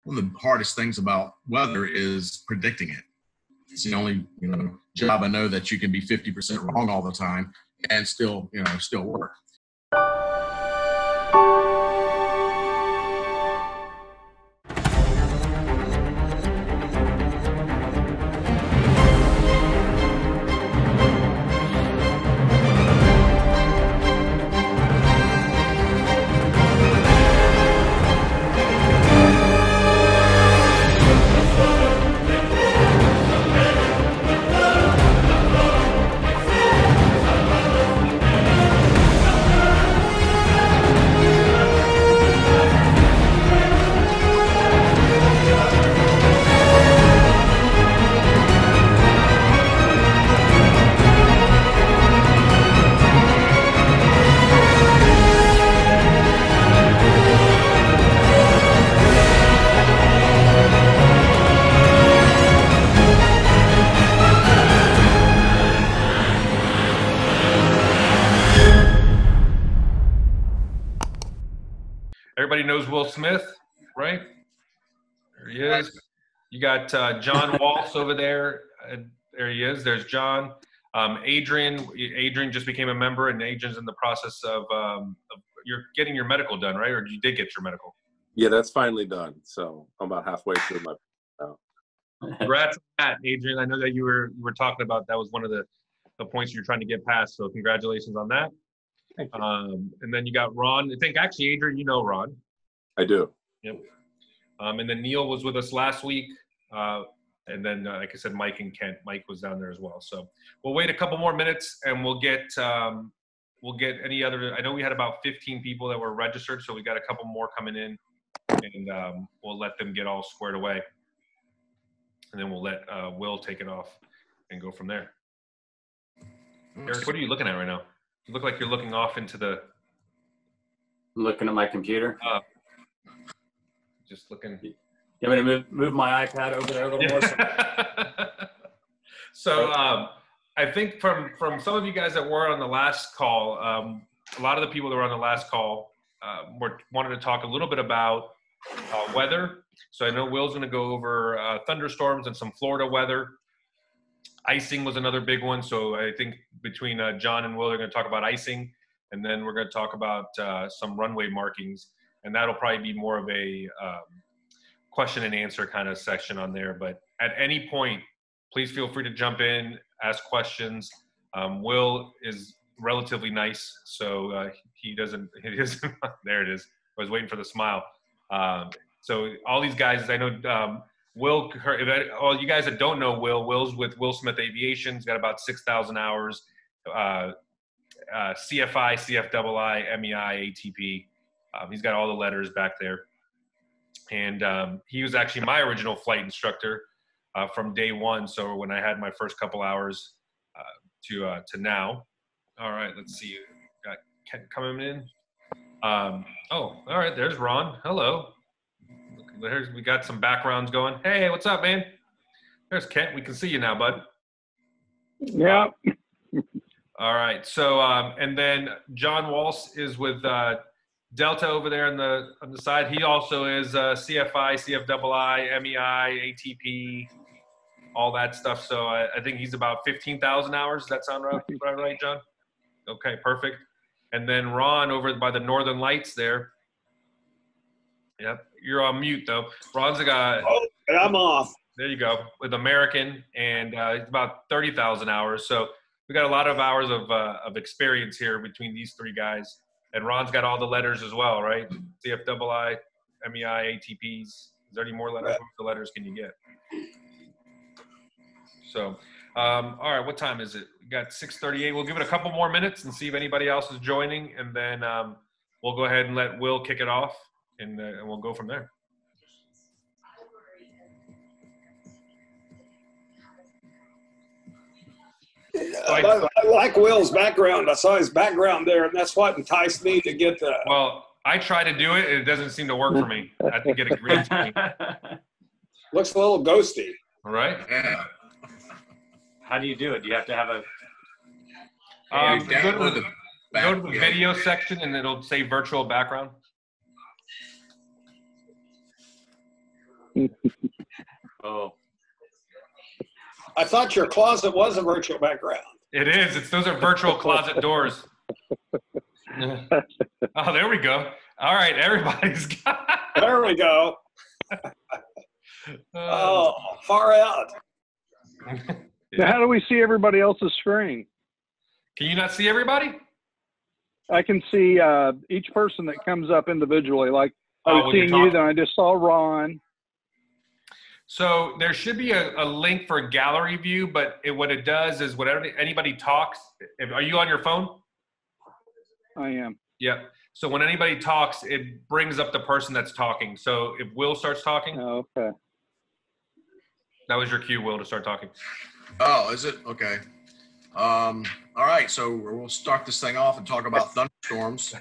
one of the hardest things about weather is predicting it. It's the only, job I know that you can be 50% wrong all the time and still, still work. Everybody knows Will Smith, right? There he is. You got John Waltz over there. There he is. There's John. Adrian just became a member, and Adrian's in the process of you're getting your medical done, right? Or you did get your medical? Yeah, that's finally done. So I'm about halfway through my. Congrats on that, Adrian. I know that you were talking about that was one of the points you're trying to get past. So congratulations on that. Thank you. And then you got Ron. I think actually, Adrian, you know Ron. I do. Yep. And then Neil was with us last week. And then, like I said, Mike and Kent. Mike was down there as well. So we'll wait a couple more minutes, and we'll get any other. I know we had about 15 people that were registered, so we got a couple more coming in, and we'll let them get all squared away, and then we'll let Will take it off and go from there. Eric, what are you looking at right now? You look like you're looking off into the. Looking at my computer. Just looking. You want me to move my iPad over there a little more? So I think from some of you guys that were on the last call, a lot of the people that were on the last call wanted to talk a little bit about weather. So I know Will's going to go over thunderstorms and some Florida weather. Icing was another big one. So I think between John and Will, they're going to talk about icing. And then we're going to talk about some runway markings. And that'll probably be more of a question and answer kind of section on there. But at any point, please feel free to jump in, ask questions. Will is relatively nice, so he doesn't, there it is. I was waiting for the smile. So all these guys, I know Will, all you guys that don't know Will's with Will Smith Aviation. He's got about 6,000 hours, CFI, CFII, MEI, ATP. He's got all the letters back there. And he was actually my original flight instructor from day one. So when I had my first couple hours to now. All right, let's see. Got Kent coming in. Oh, all right, there's Ron. Hello. We got some backgrounds going. Hey, what's up, man? There's Kent. We can see you now, bud. Yeah. All right. So, and then John Waltz is with Delta over there on the side. He also is CFI, CFII, MEI, ATP, all that stuff. So I think he's about 15,000 hours. Does that sound right, John? Okay, perfect. And then Ron over by the Northern Lights there. Yep, you're on mute though. Ron's a guy. Oh, I'm off. There you go, with American, and it's about 30,000 hours. So we got a lot of hours of experience here between these three guys. And Ron's got all the letters as well, right? CFII, MEI, ATPs. Is there any more letters? What the letters can you get? So, all right, what time is it? We got 6:38. We'll give it a couple more minutes and see if anybody else is joining, and then we'll go ahead and let Will kick it off, and we'll go from there. I like Will's background. I saw his background there, and that's what enticed me to get the. Well, I try to do it, and it doesn't seem to work for me. I have to get a green screen. Looks a little ghosty. All right. Yeah. How do you do it? Do you have to have a? Go to the video section, and it'll say virtual background. Oh, I thought your closet was a virtual background. It is. Those are virtual closet doors. Oh, there we go. All right, everybody's got. There we go. Oh, far out. So how do we see everybody else's screen? Can you not see everybody? I can see each person that comes up individually. Like I was when you're seeing you, talking? then I just saw Ron. So there should be a link for gallery view, but what it does is whenever anybody talks, are you on your phone? I am. Yep. So when anybody talks, it brings up the person that's talking. So if Will starts talking, Oh, okay. that was your cue, Will, to start talking. Oh, is it? Okay. All right, so we'll start this thing off and talk about thunderstorms.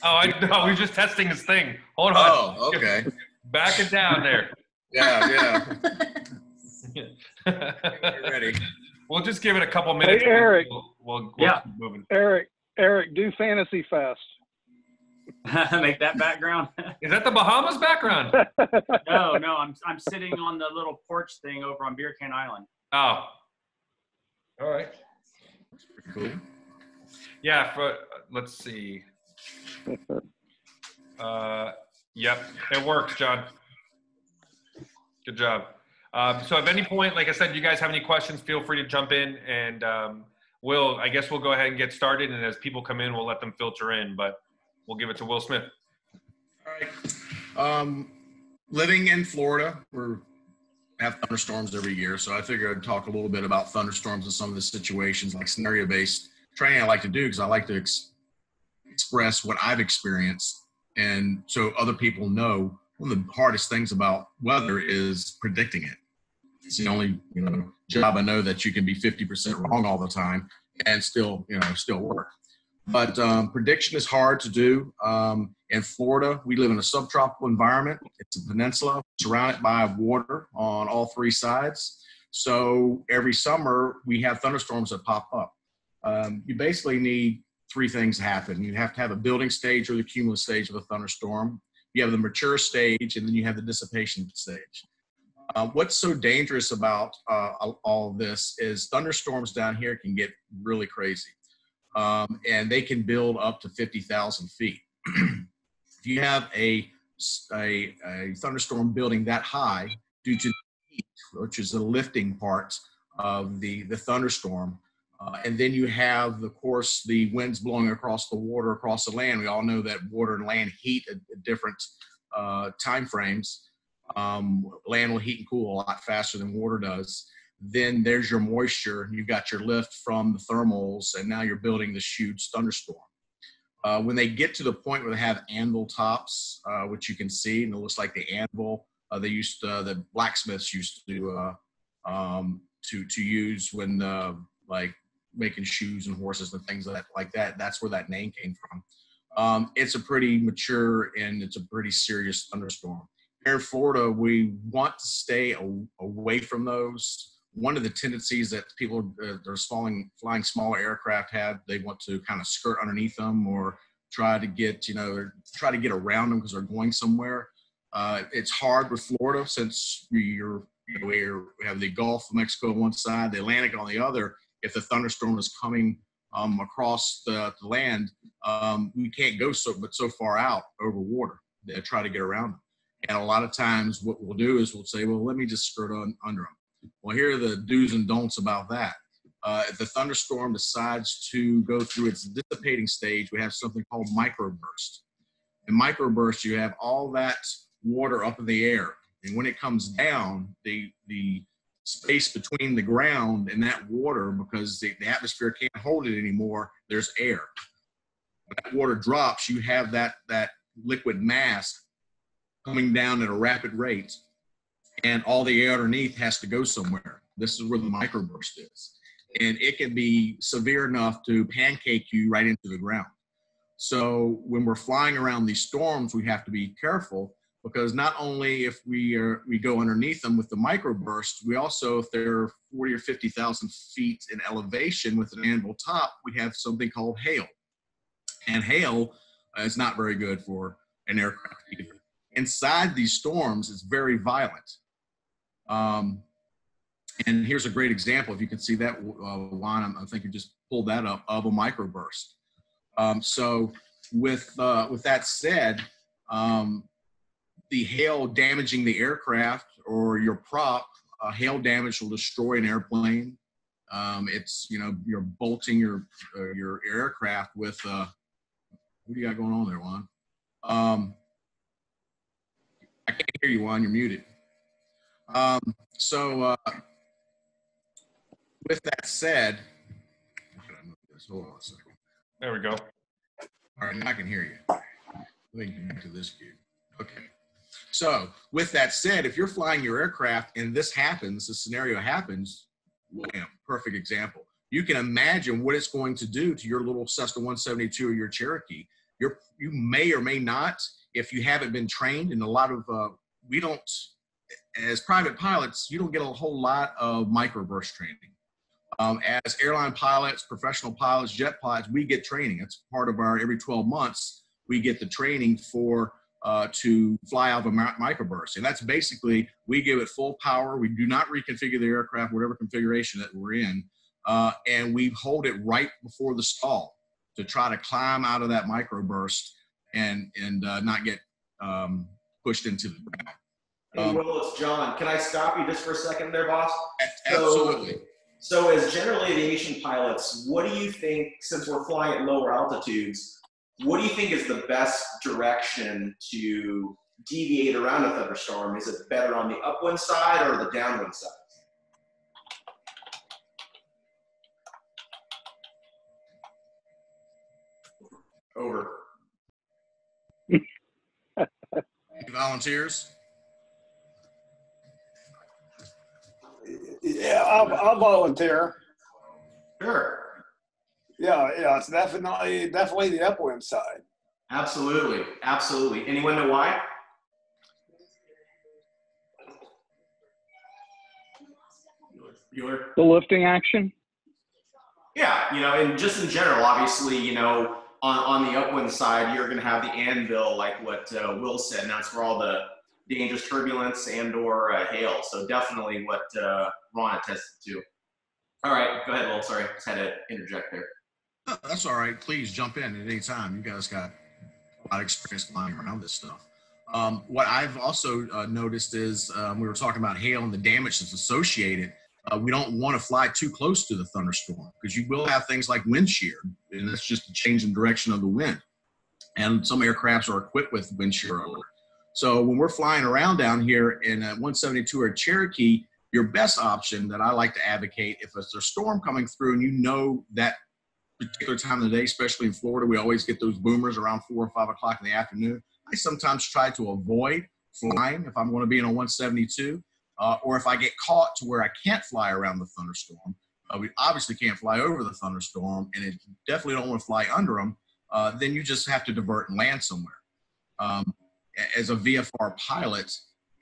Oh, no, we're just testing his thing. Hold on. Oh, okay. Back it down there. Yeah. Ready. We'll just give it a couple minutes. Hey, Eric. We'll Yeah. keep moving. Eric, do Fantasy Fest. make that background. Is that the Bahamas background? No, I'm sitting on the little porch thing over on Beer Can Island. Oh. All right. Cool. Yeah, let's see. Yep, it works, John. Good job. So at any point, like I said, you guys have any questions, feel free to jump in, and I guess we'll go ahead and get started, and as people come in, we'll let them filter in, but we'll give it to Will Smith. All right. Living in Florida, we have thunderstorms every year, so I figured I'd talk a little bit about thunderstorms and some of the situations, like scenario-based training I like to do, because I like to express what I've experienced, and so other people know. One of the hardest things about weather is predicting it. It's the only job I know that you can be 50% wrong all the time and still work. But prediction is hard to do. In Florida, we live in a subtropical environment. It's a peninsula surrounded by water on all three sides. So every summer we have thunderstorms that pop up. You basically need three things to happen. You have to have a building stage or the cumulative stage of a thunderstorm. You have the mature stage, and then you have the dissipation stage. What's so dangerous about all of this is thunderstorms down here can get really crazy, and they can build up to 50,000 feet. If you have a thunderstorm building that high due to heat, which is the lifting part of the thunderstorm, and then you have, of course, the winds blowing across the water, across the land. We all know that water and land heat at different time frames. Land will heat and cool a lot faster than water does. Then there's your moisture. You've got your lift from the thermals, and now you're building this huge thunderstorm. When they get to the point where they have anvil tops, which you can see, and it looks like the anvil the blacksmiths used to use when like making shoes and horses and things like that. That's where that name came from. It's a pretty mature and it's a pretty serious thunderstorm. Here in Florida, we want to stay away from those. One of the tendencies that people that are flying smaller aircraft have, they want to kind of skirt underneath them or try to get around them because they're going somewhere. It's hard with Florida since we have the Gulf of Mexico on one side, the Atlantic on the other. If the thunderstorm is coming across the land, we can't go so far out over water to try to get around them. And a lot of times what we'll do is we'll say, well, let me just skirt under them. Well, here are the do's and don'ts about that. If the thunderstorm decides to go through its dissipating stage, we have something called microburst. In microburst, you have all that water up in the air. And when it comes down, the space between the ground and that water, because the atmosphere can't hold it anymore, there's air. When that water drops, you have that liquid mass coming down at a rapid rate, and all the air underneath has to go somewhere. This is where the microburst is. And it can be severe enough to pancake you right into the ground. So when we're flying around these storms, we have to be careful, because not only if we go underneath them with the microburst, we also, if they're 40 or 50,000 feet in elevation with an anvil top, we have something called hail. And hail is not very good for an aircraft either. Inside these storms, it's very violent. And here's a great example. If you can see that, Juan, I think you just pulled that up, of a microburst. So with that said, the hail damaging the aircraft or your prop, hail damage will destroy an airplane. It's, you know, you're bolting your aircraft with, what do you got going on there, Juan? I can't hear you, Juan, you're muted. With that said, hold on a second. There we go. All right, now I can hear you. Let me connect to this cube. Okay. So with that said, if you're flying your aircraft and this happens, the scenario happens, wham, perfect example. You can imagine what it's going to do to your little Cessna 172 or your Cherokee. You may or may not, if you haven't been trained, and a lot of, we don't, as private pilots, you don't get a whole lot of microburst training. As airline pilots, professional pilots, jet pilots, we get training. It's part of our every 12 months, we get the training for to fly out of a microburst. And that's basically, we give it full power. We do not reconfigure the aircraft, whatever configuration that we're in. And we hold it right before the stall to try to climb out of that microburst and not get pushed into the ground. Hey, Will, it's John. Can I stop you just for a second there, boss? Absolutely. So as general aviation pilots, what do you think, since we're flying at lower altitudes, what do you think is the best direction to deviate around a thunderstorm? Is it better on the upwind side or the downwind side? Over. Any volunteers? Yeah, I'll volunteer. Sure. Yeah, it's definitely the upwind side. Absolutely. Absolutely. Anyone know why? Bueller? The lifting action? Yeah, you know, and just in general, obviously, you know, on the upwind side, you're going to have the anvil, like what Will said, and that's for all the dangerous turbulence and or hail. So definitely what Ron attested to. All right, go ahead, Will. Sorry, just had to interject there. No, that's all right. Please jump in at any time. You guys got a lot of experience flying around this stuff. What I've also noticed is we were talking about hail and the damage that's associated. We don't want to fly too close to the thunderstorm because you will have things like wind shear, and that's just a change in direction of the wind. And some aircrafts are equipped with wind shear alert. So when we're flying around down here in a 172 or a Cherokee, your best option that I like to advocate, if it's a storm coming through and you know that particular time of the day, especially in Florida, we always get those boomers around 4 or 5 o'clock in the afternoon. I sometimes try to avoid flying if I'm going to be in a 172, or if I get caught to where I can't fly around the thunderstorm. We obviously can't fly over the thunderstorm, and it definitely don't want to fly under them. Then you just have to divert and land somewhere. As a VFR pilot,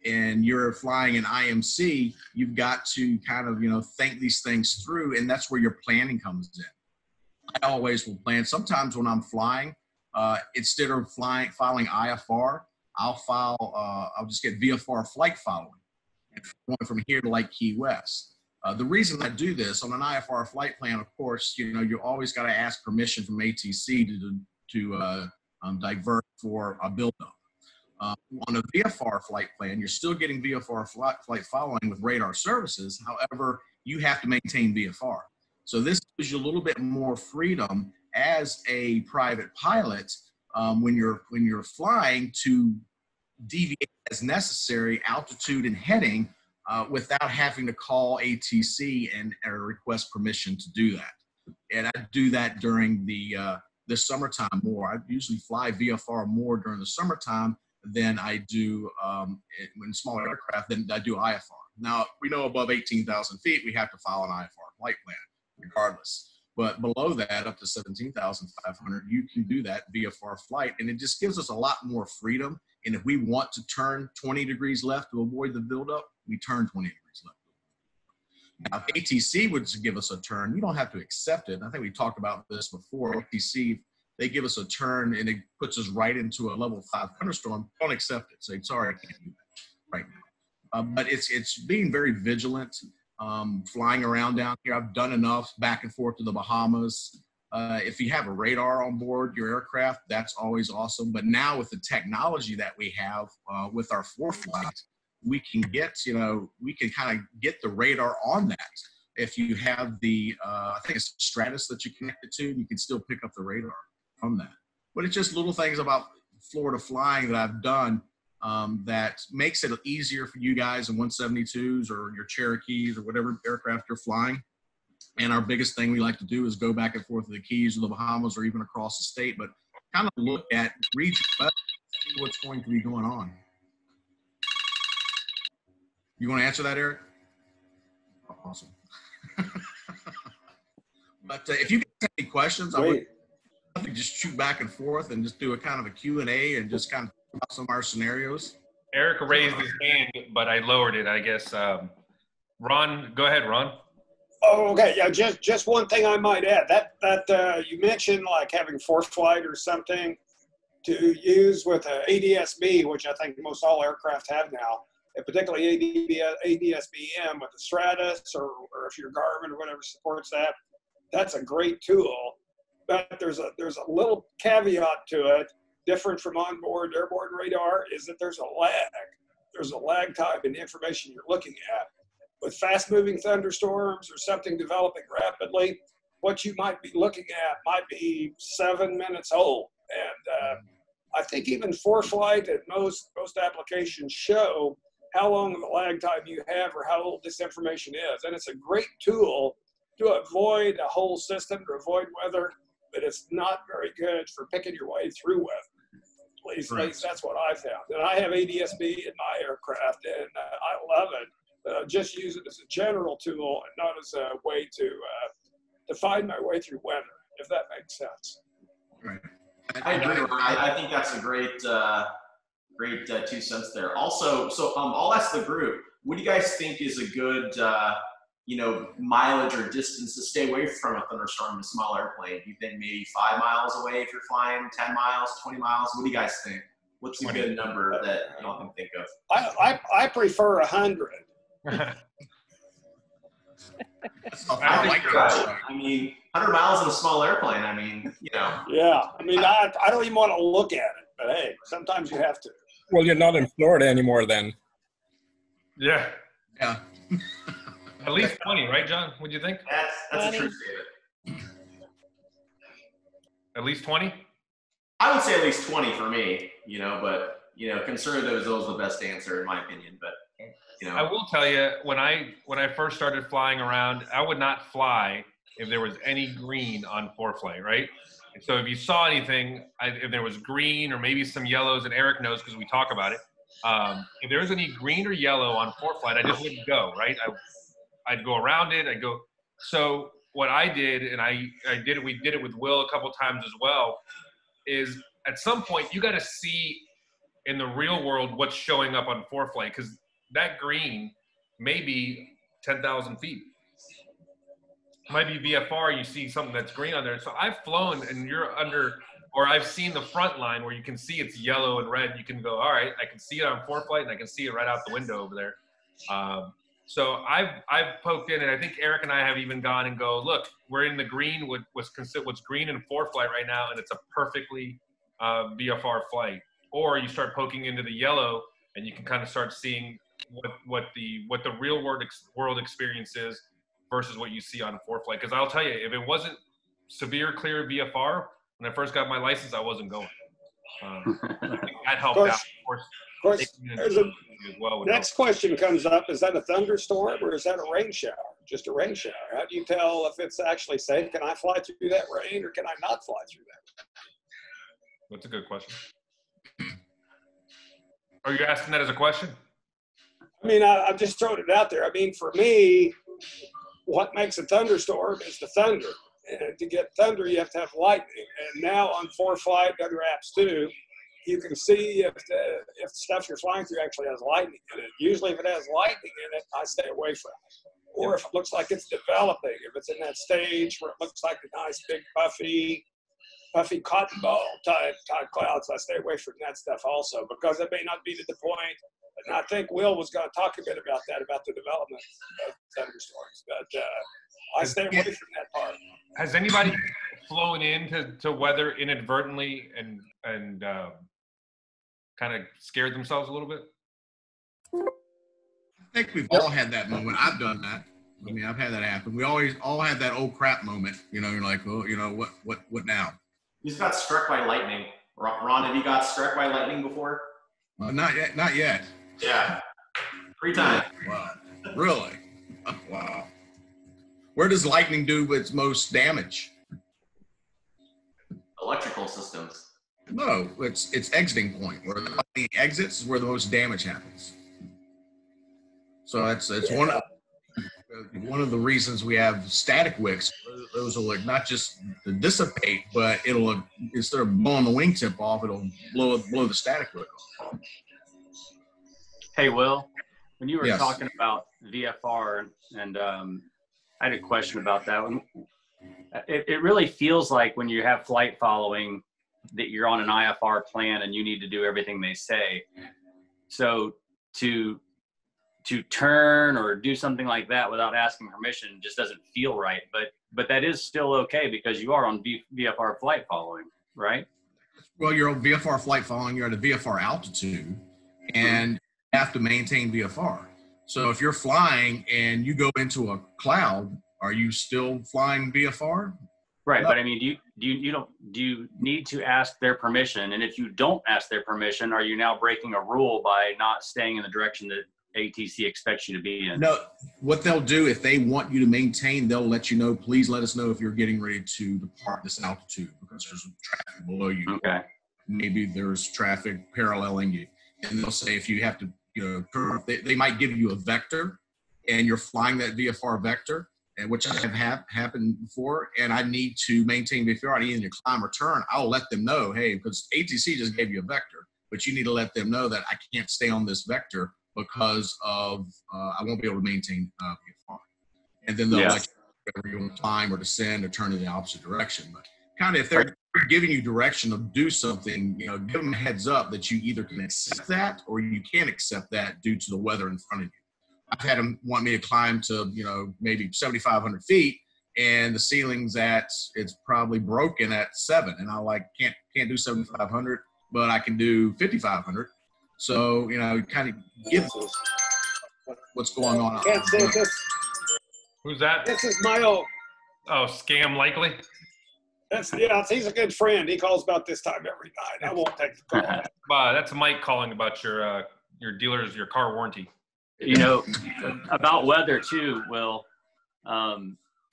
and you're flying an IMC, you've got to kind of, you know, think these things through, and that's where your planning comes in. I always will plan. Sometimes when I'm flying, instead of filing IFR, I'll just get VFR flight following, and going from here to like Key West. The reason I do this on an IFR flight plan, of course, you know, you always got to ask permission from ATC to divert for a buildup. On a VFR flight plan, you're still getting VFR flight following with radar services. However, you have to maintain VFR. So this gives you a little bit more freedom as a private pilot when you're flying to deviate as necessary, altitude and heading, without having to call ATC and request permission to do that. And I do that during the summertime more. I usually fly VFR more during the summertime than I do in smaller aircraft than I do IFR. Now, we know above 18,000 feet, we have to file an IFR flight plan regardless. But below that, up to 17,500, you can do that VFR flight. And it just gives us a lot more freedom. And if we want to turn 20 degrees left to avoid the buildup, we turn 20 degrees left. Now, if ATC would give us a turn, you don't have to accept it. I think we talked about this before. ATC, they give us a turn and it puts us right into a level 5 thunderstorm, don't accept it. Say, sorry, I can't do that right now. But it's being very vigilant, flying around down here. I've done enough back and forth to the Bahamas. If you have a radar on board your aircraft, that's always awesome. But now with the technology that we have with our ForeFlight, we can get, we can kind of get the radar on that. If you have the, I think it's Stratus that you connect it to, you can still pick up the radar from that. But it's just little things about Florida flying that I've done that makes it easier for you guys in 172s or your Cherokees or whatever aircraft you're flying. And our biggest thing we like to do is go back and forth to the Keys or the Bahamas or even across the state, but kind of look at region, see what's going to be going on. You want to answer that, Eric? Awesome. But if you guys have any questions, I would just shoot back and forth and just do a kind of a Q&A and just kind of talk about some of our scenarios. Eric raised his hand, but I lowered it, I guess. Ron, go ahead, Ron. Oh, okay. Yeah, just one thing I might add. That you mentioned like having ForeFlight or something to use with a ADS-B, which I think most all aircraft have now, and particularly ADS-BM with the Stratus or if your Garmin or whatever supports that. That's a great tool, but there's a little caveat to it, different from onboard airborne radar, is that there's a lag. There's a lag time in the information you're looking at. With fast-moving thunderstorms or something developing rapidly, what you might be looking at might be 7 minutes old. And I think even ForeFlight and most applications show how long of a lag time you have or how old this information is. And it's a great tool to avoid a whole system, to avoid weather, but it's not very good for picking your way through weather. At least that's what I found. And I have ADS-B in my aircraft, and I love it. Just use it as a general tool and not as a way to find my way through weather, if that makes sense. Right. I agree. I think that's a great 2 cents there. Also, so I'll ask the group, what do you guys think is a good, mileage or distance to stay away from a thunderstorm in a small airplane? Do you think maybe 5 miles away if you're flying, 10 miles, 20 miles? What do you guys think? What's a good number that y'all can think of? I prefer 100. I mean, 100 miles in a small airplane. I mean, Yeah, I mean, I don't even want to look at it, but hey, sometimes you have to. Well, you're not in Florida anymore then. Yeah. Yeah. At least 20, right, John? What'd you think? That's a true statement. At least 20? I would say at least 20 for me, but, conservative is always the best answer in my opinion, but, I will tell you, when I first started flying around, I would not fly if there was any green on ForeFlight, right? And so if you saw anything, if there was green or maybe some yellows, and Eric knows because we talk about it, if there was any green or yellow on ForeFlight, I just wouldn't go, right? I'd go around it. So what I did, and we did it with Will a couple times as well, is at some point you got to see in the real world what's showing up on ForeFlight, because that green may be 10,000 feet. Might be VFR, you see something that's green on there. So I've flown and you're under, or I've seen the front line where you can see it's yellow and red. You can go, all right, I can see it on ForeFlight and I can see it right out the window over there. So I've poked in, and I think Eric and I have even gone and go, look, we're in the green, what's green in ForeFlight right now, and it's a perfectly VFR flight. Or you start poking into the yellow and you can kind of start seeing what the real world experience is versus what you see on ForeFlight. Because I'll tell you, if it wasn't severe clear VFR, when I first got my license, I wasn't going. I think that helped out. Of course, next question comes up, is that a thunderstorm or is that a rain shower? Just a rain shower. How do you tell if it's actually safe? Can I fly through that rain or can I not fly through that? That's a good question. Are you asking that as a question? I mean, I'm just throwing it out there. I mean, for me, what makes a thunderstorm is the thunder. And to get thunder, you have to have lightning. And now on ForeFlight, other apps too, you can see if the stuff you're flying through actually has lightning in it. Usually if it has lightning in it, I stay away from it. Or if it looks like it's developing, if it's in that stage where it looks like a nice big puffy puffy cotton ball type clouds. I stay away from that stuff also because it may not be to the point. And I think Will was going to talk a bit about that, about the development of thunderstorms. But I stay away from that part. Has anybody flown into weather inadvertently and kind of scared themselves a little bit? I think we've all had that moment. I've done that. I mean, I've had that happen. We always all had that old crap moment. You know, you're like, well, you know, what now? You just got struck by lightning. Ron, have you got struck by lightning before? Not yet. Not yet. Yeah. 3 times. Wow. Really? Oh, wow. Where does lightning do its most damage? Electrical systems. No, it's exiting point. Where the lightning exits is where the most damage happens. So it's one of the reasons we have static wicks. Those will not just to dissipate, but it'll, instead of blowing the wingtip off, it'll blow the static wick off. Hey, Will, when you were Yes. talking about VFR, and I had a question about that one. It really feels like when you have flight following that you're on an IFR plan and you need to do everything they say. So to turn or do something like that without asking permission just doesn't feel right. But that is still okay because you are on VFR flight following, right? Well, you're on VFR flight following, you're at a VFR altitude, and you have to maintain VFR. So if you're flying and you go into a cloud, are you still flying VFR? Right, No. but I mean, do you need to ask their permission? And if you don't ask their permission, are you now breaking a rule by not staying in the direction that ATC expects you to be in? No, what they'll do if they want you to maintain, they'll let you know, please let us know if you're getting ready to depart this altitude because there's traffic below you. Okay. Maybe there's traffic paralleling you. And they'll say if you have to, you know, they might give you a vector and you're flying that VFR vector, and which I have happened before, and I need to maintain VFR, I need to climb or turn, I'll let them know, hey, because ATC just gave you a vector, but you need to let them know that I can't stay on this vector because of I won't be able to maintain VFR. And then they'll let you whether you want to climb or descend or turn in the opposite direction. But kind of if they're giving you direction to do something, you know, give them a heads up that you either can accept that or you can't accept that due to the weather in front of you. I've had them want me to climb to, you know, maybe 7,500 feet, and the ceiling's it's probably broken at 7, and I like can't do 7,500, but I can do 5,500. So, you know, kind of give what's going on. Can't say this. Who's that? This is my old. Oh, Scam Likely? He's a good friend. He calls about this time every night. I won't take the call. That's Mike calling about your dealer's, your car warranty. You know, about weather too, Will,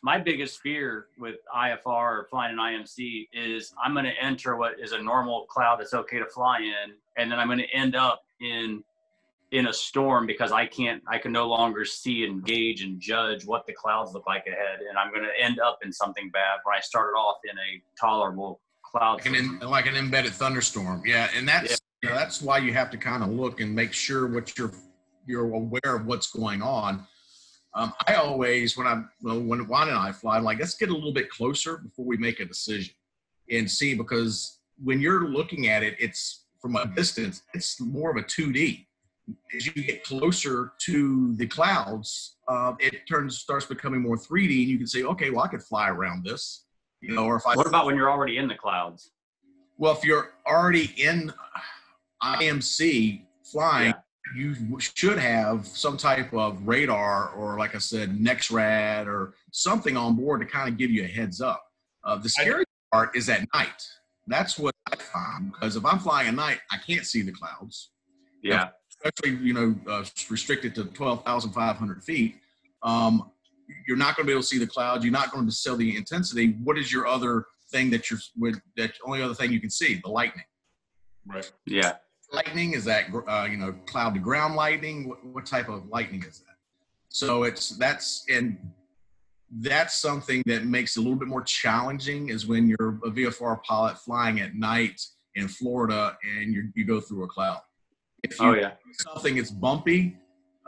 my biggest fear with IFR or flying an IMC is I'm going to enter what is a normal cloud that's okay to fly in, and then I'm going to end up in a storm because I can no longer see and gauge and judge what the clouds look like ahead, and I'm going to end up in something bad when I started off in a tolerable cloud. Like an embedded thunderstorm. Yeah, and that's you know, that's why you have to kind of look and make sure what you're aware of what's going on. I always, when Juan and I fly, I'm like, let's get a little bit closer before we make a decision and see, because when you're looking at it, it's from a distance, it's more of a 2D. As you get closer to the clouds, it starts becoming more 3D, and you can say, okay, well, I could fly around this, you know, or if What about when you're already in the clouds? Well, if you're already in IMC flying, you should have some type of radar or, like I said, NexRad or something on board to kind of give you a heads up. The scary part is at night. That's what I find, because if I'm flying at night, I can't see the clouds. Yeah. Especially, you know, restricted to 12,500 feet. You're not going to be able to see the clouds. You're not going to see the intensity. What is your other thing that only other thing you can see? The lightning. Right. Yeah. Lightning, is that you know, cloud to ground lightning? What type of lightning is that? So that's something that makes it a little bit more challenging, is when you're a VFR pilot flying at night in Florida and you go through a cloud. If you something that's bumpy,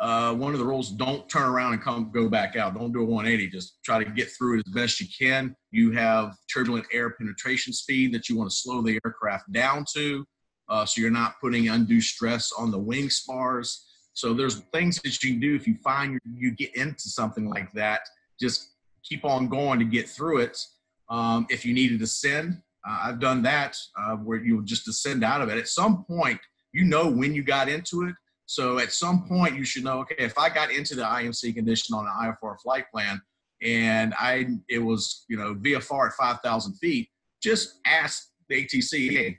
one of the rules, don't turn around and go back out. Don't do a 180. Just try to get through it as best you can. You have turbulent air penetration speed that you want to slow the aircraft down to, so you're not putting undue stress on the wing spars. So there's things that you can do if you find you get into something like that. Just keep on going to get through it. If you need to descend, I've done that where you'll just descend out of it. At some point, you know when you got into it. So at some point, you should know, okay, if I got into the IMC condition on an IFR flight plan and it was, VFR at 5,000 feet, just ask the ATC, hey,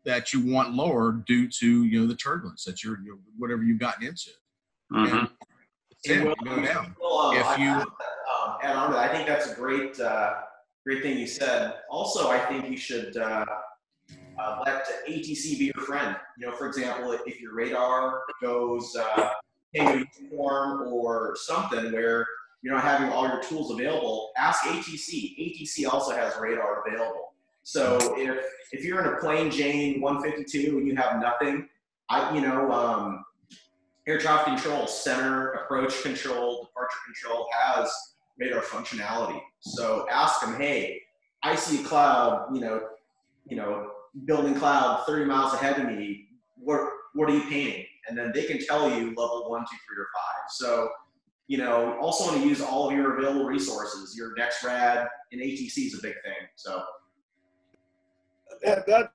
that you want lower due to, the turbulence that whatever you've gotten into. Mm-hmm. And go down. Add on to that, I think that's a great thing you said. Also, I think you should let ATC be your friend. For example, if your radar goes uniform or something where you're not having all your tools available, ask ATC. ATC also has radar available. So if you're in a plain Jane 152 and you have nothing, air traffic control, center, approach control, departure control has radar functionality. So ask them, hey, I see a cloud, building cloud 30 miles ahead of me. What are you painting? And then they can tell you level 1, 2, 3, or 5. So, also want to use all of your available resources. Your NextRad and ATC is a big thing. So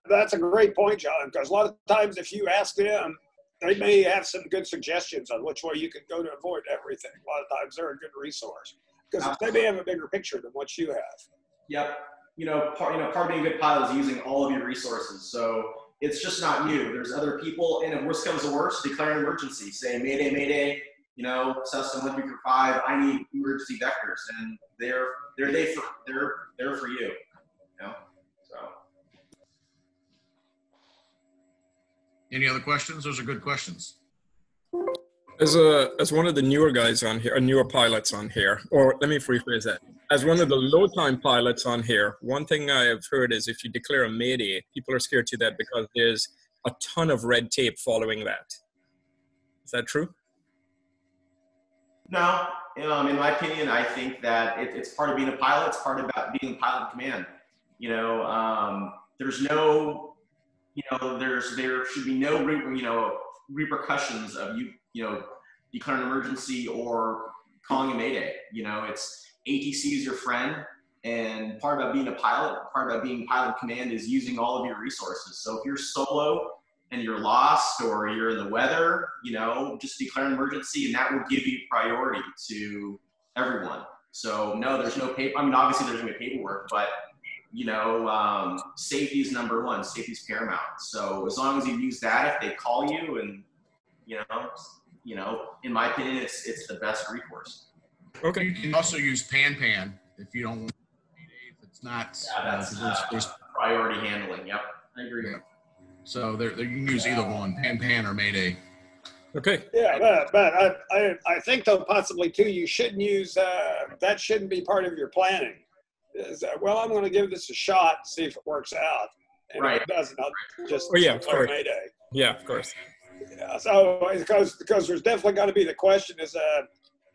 that's a great point, John, because a lot of times if you ask them, they may have some good suggestions on which way you can go to avoid everything. A lot of times they're a good resource because they may have a bigger picture than what you have. Yep. Part of being a good pilot is using all of your resources. So it's just not you. There's other people, and if worst comes to worst, declare an emergency. Say, Mayday, Mayday, Cessna 135, I need emergency vectors, and they're for you. So. Any other questions? Those are good questions. As one of the newer guys on here, or newer pilots on here, or let me rephrase that. As one of the low-time pilots on here, one thing I have heard is if you declare a Mayday, people are scared to that because there's a ton of red tape following that. Is that true? No. In my opinion, I think that it's part of being a pilot. It's part about being a pilot in command. There's no, there should be no, repercussions of you declaring an emergency or calling a Mayday. It's ATC is your friend, and part about being a pilot, part about being pilot command is using all of your resources. So if you're solo and you're lost or you're in the weather, just declare an emergency, and that will give you priority to everyone. So no, there's no paper. Obviously there's no paperwork, but safety is number one. Safety is paramount. So as long as you use that, if they call you, and in my opinion, it's the best recourse. Okay. You can also use pan if you don't want if it's not. Yeah, there's priority handling. Yep, I agree. Yeah. So you can use either one, pan or Mayday. Okay. Yeah, but I think though possibly too you shouldn't use that shouldn't be part of your planning. Well, I'm going to give this a shot, see if it works out. And right. If it doesn't, I'll just of course. Mayday. Yeah, of course. Yeah, so because there's definitely got to be the question is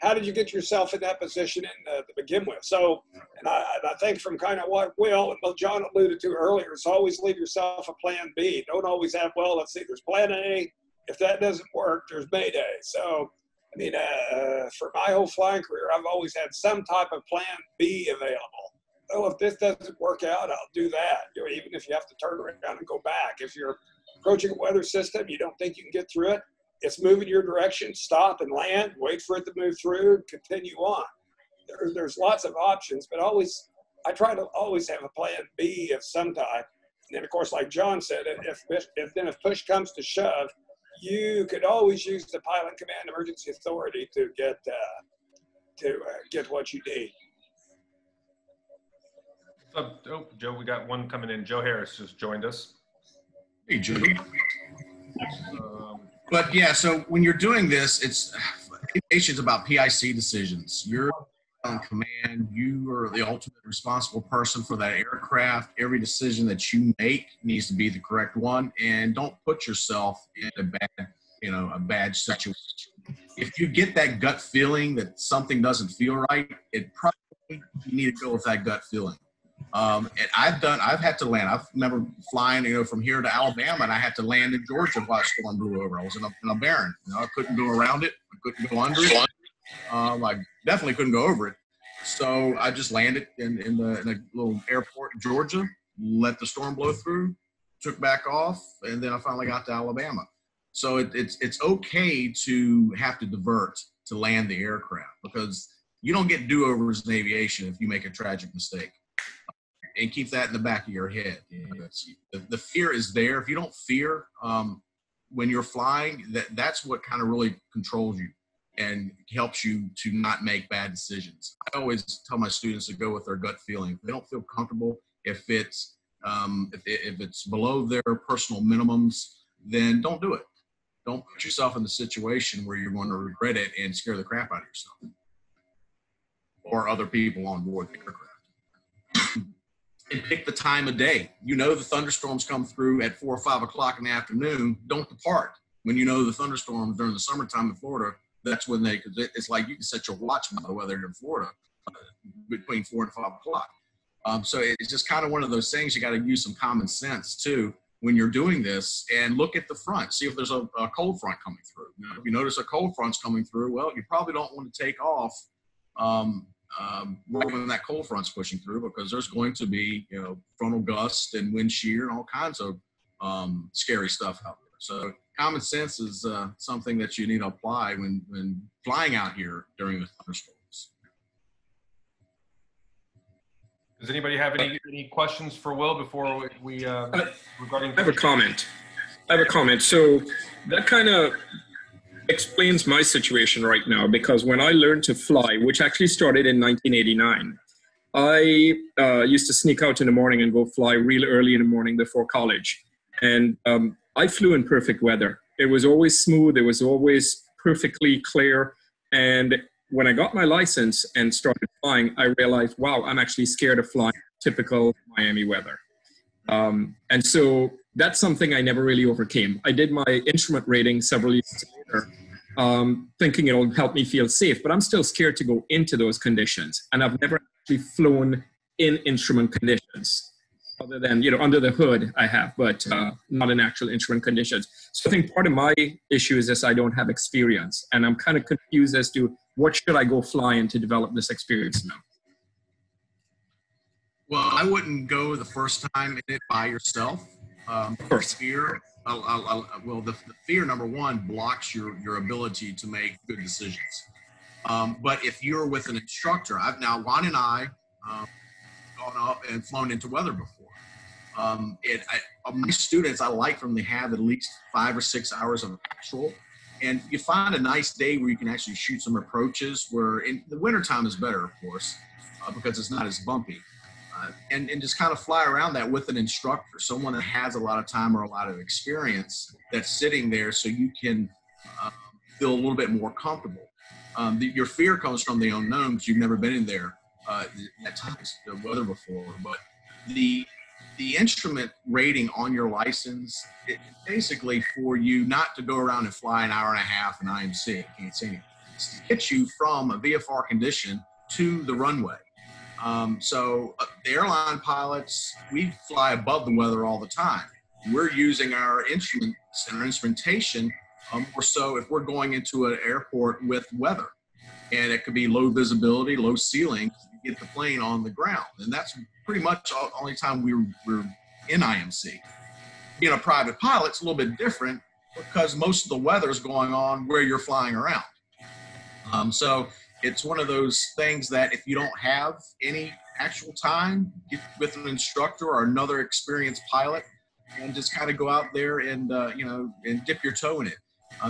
how did you get yourself in that position to begin with? So, and I think from kind of what Will and John alluded to earlier, is always leave yourself a plan B. Don't always have, let's see, there's plan A. If that doesn't work, there's Mayday. So, for my whole flying career, I've always had some type of plan B available. Oh, if this doesn't work out, I'll do that. Even if you have to turn around and go back. If you're approaching a weather system, you don't think you can get through it, it's moving your direction, stop and land, wait for it to move through, and continue on. There's lots of options, but I try to always have a plan B of some type. And then, of course, like John said, if push comes to shove, you could always use the pilot command emergency authority to get what you need. Joe, we got one coming in. Joe Harris just joined us. Hey, Joe. But yeah, so when you're doing this, aviation's about PIC decisions. You're on command. You are the ultimate responsible person for that aircraft. Every decision that you make needs to be the correct one, and don't put yourself in a bad a bad situation. If you get that gut feeling that something doesn't feel right, it probably, you need to go with that gut feeling. And I've had to land. I remember flying, from here to Alabama, and I had to land in Georgia while a storm blew over. I was in a barren. I couldn't go around it. I couldn't go under it. I definitely couldn't go over it. So I just landed in a little airport in Georgia, let the storm blow through, took back off, and then I finally got to Alabama. So it's okay to have to divert to land the aircraft, because you don't get do-overs in aviation if you make a tragic mistake. And keep that in the back of your head. The fear is there. If you don't fear when you're flying, that's what kind of really controls you and helps you to not make bad decisions. I always tell my students to go with their gut feeling. If they don't feel comfortable, if it's below their personal minimums, then don't do it. Don't put yourself in the situation where you're going to regret it and scare the crap out of yourself or other people on board the aircraft. And pick the time of day. The thunderstorms come through at 4 or 5 o'clock in the afternoon. Don't depart. When the thunderstorms during the summertime in Florida, that's when because it's like you can set your watch by the weather in Florida between 4 and 5 o'clock. So it's just kind of one of those things. You got to use some common sense too when you're doing this, and look at the front. See if there's a cold front coming through. If you notice a cold front's coming through, well, you probably don't want to take off right when that cold front's pushing through, because there's going to be frontal gust and wind shear and all kinds of scary stuff out there. So common sense is something that you need to apply when flying out here during the thunderstorms. Does anybody have any questions for Will before we regarding? I have a comment. So that kind of explains my situation right now, because when I learned to fly, which actually started in 1989, I used to sneak out in the morning and go fly real early in the morning before college. And I flew in perfect weather. It was always smooth. It was always perfectly clear. And when I got my license and started flying, I realized, wow, I'm actually scared of flying typical Miami weather. And so that's something I never really overcame. I did my instrument rating several years later, thinking it'll help me feel safe, but I'm still scared to go into those conditions. And I've never actually flown in instrument conditions, other than, under the hood I have, but not in actual instrument conditions. So I think part of my issue is this: I don't have experience, and I'm kind of confused as to what should I go fly in to develop this experience now. Well, I wouldn't go the first time in it by yourself. Of course. Fear, the fear, number one, blocks your ability to make good decisions. But if you're with an instructor, Juan and I gone up and flown into weather before. My students, I like them to have at least 5 or 6 hours of actual. And you find a nice day where you can actually shoot some approaches, where in the wintertime is better, of course, because it's not as bumpy. And just kind of fly around that with an instructor, someone that has a lot of time or a lot of experience that's sitting there, so you can feel a little bit more comfortable. Your fear comes from the unknown, because you've never been in there at times, the weather before. But the instrument rating on your license, it basically for you not to go around and fly an hour and a half in IMC, can't say anything. It's to get you from a VFR condition to the runway. So the airline pilots, we fly above the weather all the time. We're using our instruments and our instrumentation more so if we're going into an airport with weather. And it could be low visibility, low ceiling, to get the plane on the ground. And that's pretty much the only time we're in IMC. Being a private pilot, it's a little bit different, because most of the weather is going on where you're flying around. So it's one of those things that if you don't have any actual time, get with an instructor or another experienced pilot and just kind of go out there and, and dip your toe in it.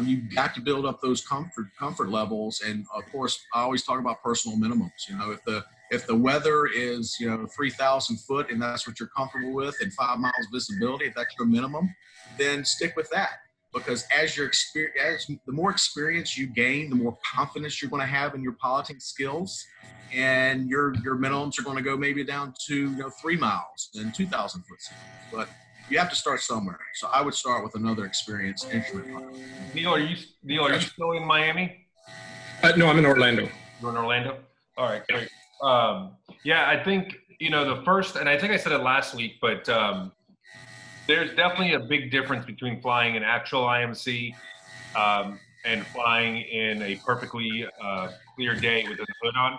You've got to build up those comfort levels. And of course, I always talk about personal minimums. If the weather is, 3,000 foot and that's what you're comfortable with, and 5 miles visibility, if that's your minimum, then stick with that. Because the more experience you gain, the more confidence you're going to have in your piloting skills, and your minimums are going to go maybe down to 3 miles and 2,000 foot. But you have to start somewhere. So I would start with another experienced instrument pilot. Neil, are you still in Miami? No, I'm in Orlando. You're in Orlando? All right, great. Yeah, I think, the first, and I think I said it last week, but there's definitely a big difference between flying an actual IMC and flying in a perfectly clear day with a hood on.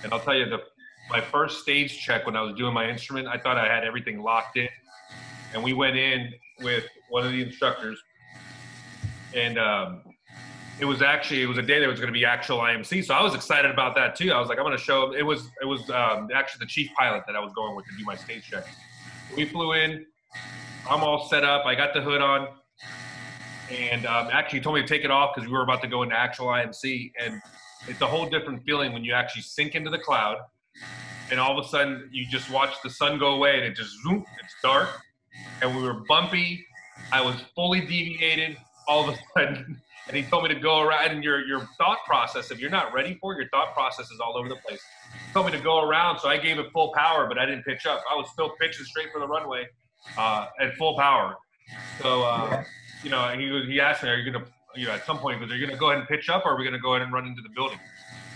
And I'll tell you, my first stage check when I was doing my instrument, I thought I had everything locked in. And we went in with one of the instructors, and it was a day that was going to be actual IMC. So I was excited about that too. I was like, I'm going to show him. It was actually the chief pilot that I was going with to do my stage check. We flew in. I'm all set up. I got the hood on, and actually he told me to take it off because we were about to go into actual IMC. And it's a whole different feeling when you actually sink into the cloud, and all of a sudden you just watch the sun go away, and it just zoom. It's dark, and we were bumpy. I was fully deviated all of a sudden. And he told me to go around, and your thought process, if you're not ready for it, your thought process is all over the place. He told me to go around, so I gave it full power, but I didn't pitch up. I was still pitching straight for the runway at full power. So, he asked me, are you going to, at some point, are you going to go ahead and pitch up, or are we going to go ahead and run into the building?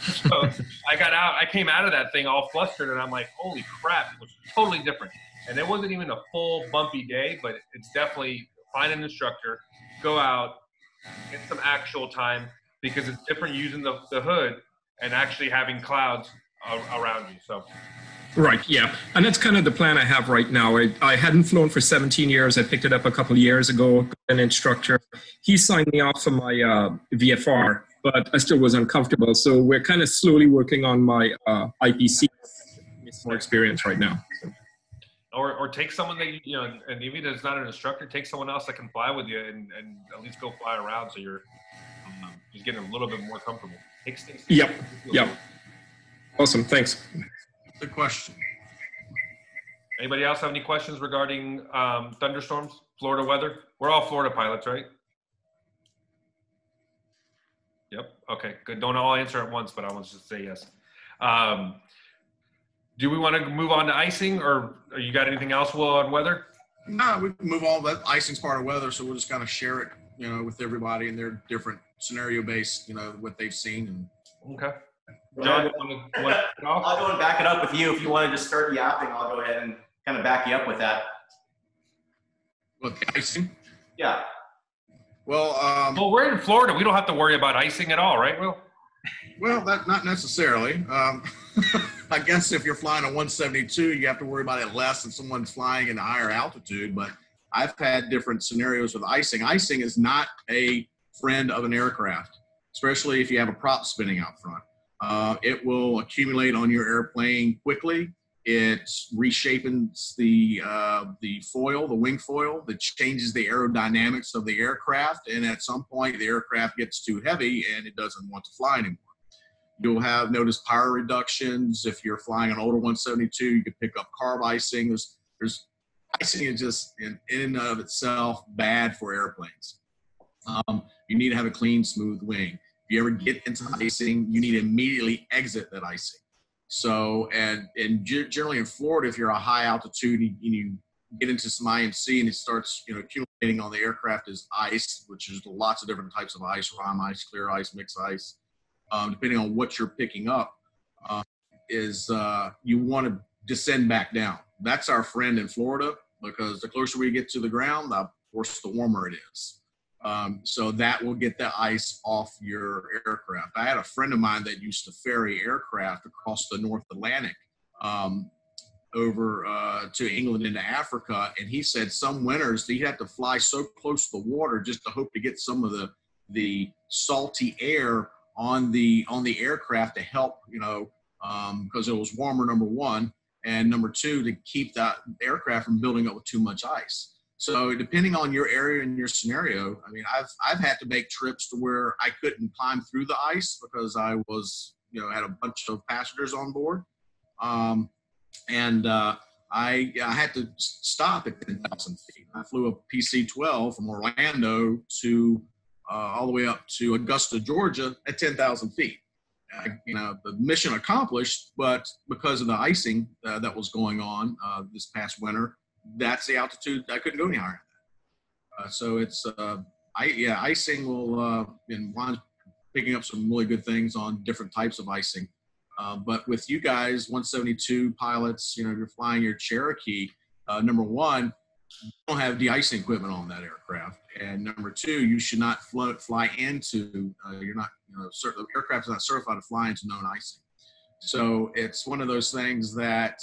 So I came out of that thing all flustered, and I'm like, holy crap, it was totally different. And it wasn't even a full bumpy day, but it's definitely find an instructor, go out, get some actual time, because it's different using the hood and actually having clouds around you. So, Right, yeah. And that's kind of the plan I have right now. I hadn't flown for 17 years. I picked it up a couple of years ago, an instructor. He signed me off for my VFR, but I still was uncomfortable. So we're kind of slowly working on my IPC. It's more experience right now. So. Or take someone that, and even if it's not an instructor, take someone else that can fly with you and at least go fly around so you're just getting a little bit more comfortable. Yep. Awesome, thanks. Good question. Anybody else have any questions regarding thunderstorms, Florida weather? We're all Florida pilots, right? Yep, okay, good. Don't all answer at once, but I want to just say yes. Do we want to move on to icing, or you got anything else, Will, on weather? No, we can move on. That icing's part of weather, so we'll just kind of share it, with everybody and their different scenario-based, what they've seen. Okay. John, I'll go and back it up with you. If you want to just start yapping, I'll go ahead and kind of back you up with that. What, the icing? Yeah. Well, we're in Florida. We don't have to worry about icing at all, right, Will? Well, not necessarily. I guess if you're flying a 172, you have to worry about it less than someone's flying in a higher altitude. But I've had different scenarios with icing. Icing is not a friend of an aircraft, especially if you have a prop spinning out front. It will accumulate on your airplane quickly. It reshapes the foil, the wing foil, that changes the aerodynamics of the aircraft. And at some point, the aircraft gets too heavy and it doesn't want to fly anymore. You'll have noticed power reductions. If you're flying an older 172, you can pick up carb icing. There's icing is just in and of itself bad for airplanes. You need to have a clean, smooth wing. If you ever get into icing, you need to immediately exit that icing. So, and generally in Florida, if you're a high altitude and you get into some IMC and it starts, accumulating on the aircraft as ice, which is lots of different types of ice, rime ice, clear ice, mixed ice, depending on what you're picking up, you want to descend back down. That's our friend in Florida, because the closer we get to the ground, of course, the warmer it is. So that will get the ice off your aircraft. I had a friend of mine that used to ferry aircraft across the North Atlantic over to England into Africa, and he said some winters he'd have to fly so close to the water just to hope to get some of the salty air on the aircraft to help, because it was warmer, number one, and number two, to keep that aircraft from building up with too much ice. So depending on your area and your scenario, I mean, I've had to make trips to where I couldn't climb through the ice because I was, had a bunch of passengers on board. I had to stop at 10,000 feet. I flew a PC-12 from Orlando to all the way up to Augusta, Georgia at 10,000 feet. The mission accomplished, but because of the icing that was going on this past winter, that's the altitude. I couldn't go any higher. So it's, icing will, and Juan's picking up some really good things on different types of icing. But with you guys, 172 pilots, you know, you're flying your Cherokee, number one, you don't have de-icing equipment on that aircraft. And number two, you should not fly into, you're not, you know, the aircraft is not certified to fly into known icing. So it's one of those things that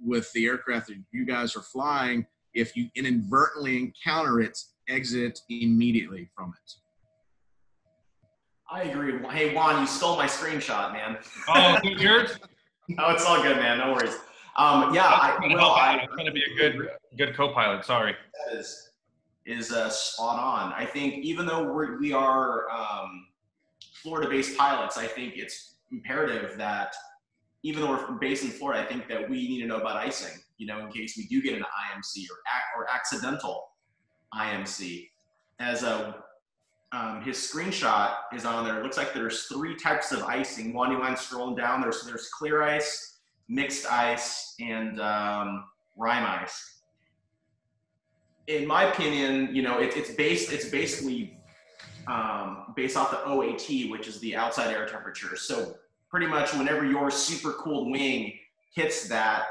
with the aircraft that you guys are flying, if you inadvertently encounter it, exit immediately from it. I agree. Hey, Juan, you stole my screenshot, man. Oh, is it yours? No, it's all good, man. No worries. I'm trying to be a good co-pilot. Sorry. That is spot on. I think even though we are Florida-based pilots, I think it's imperative that even though we're based in Florida, I think that we need to know about icing, you know, in case we do get an IMC or accidental IMC. As his screenshot is on there. It looks like there's 3 types of icing. One, you mind scrolling down. There's clear ice, mixed ice, and rime ice. In my opinion, you know, it's basically based off the OAT, which is the outside air temperature. So pretty much whenever your super cooled wing hits that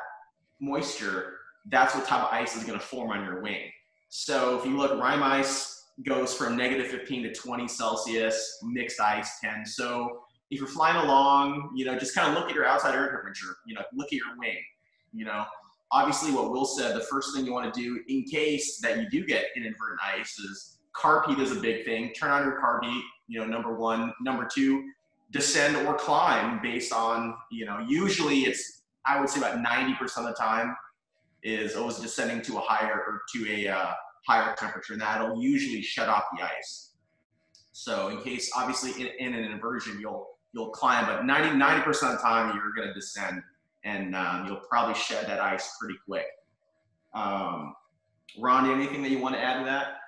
moisture, that's what type of ice is going to form on your wing. So if you look, rime ice goes from -15 to 20 Celsius, mixed ice 10. So if you're flying along, you know, just kind of look at your outside air temperature, you know, look at your wing, you know. Obviously what Will said, the first thing you want to do in case that you do get inadvertent ice is carb heat is a big thing. Turn on your carb heat, you know, number one. Number two, descend or climb based on, you know, usually it's, I would say about 90% of the time is always descending to a higher or to a higher temperature, and that'll usually shut off the ice. So in case, obviously in an inversion, you'll climb, but 90% of the time you're going to descend, and you'll probably shed that ice pretty quick. Ron, anything that you want to add to that?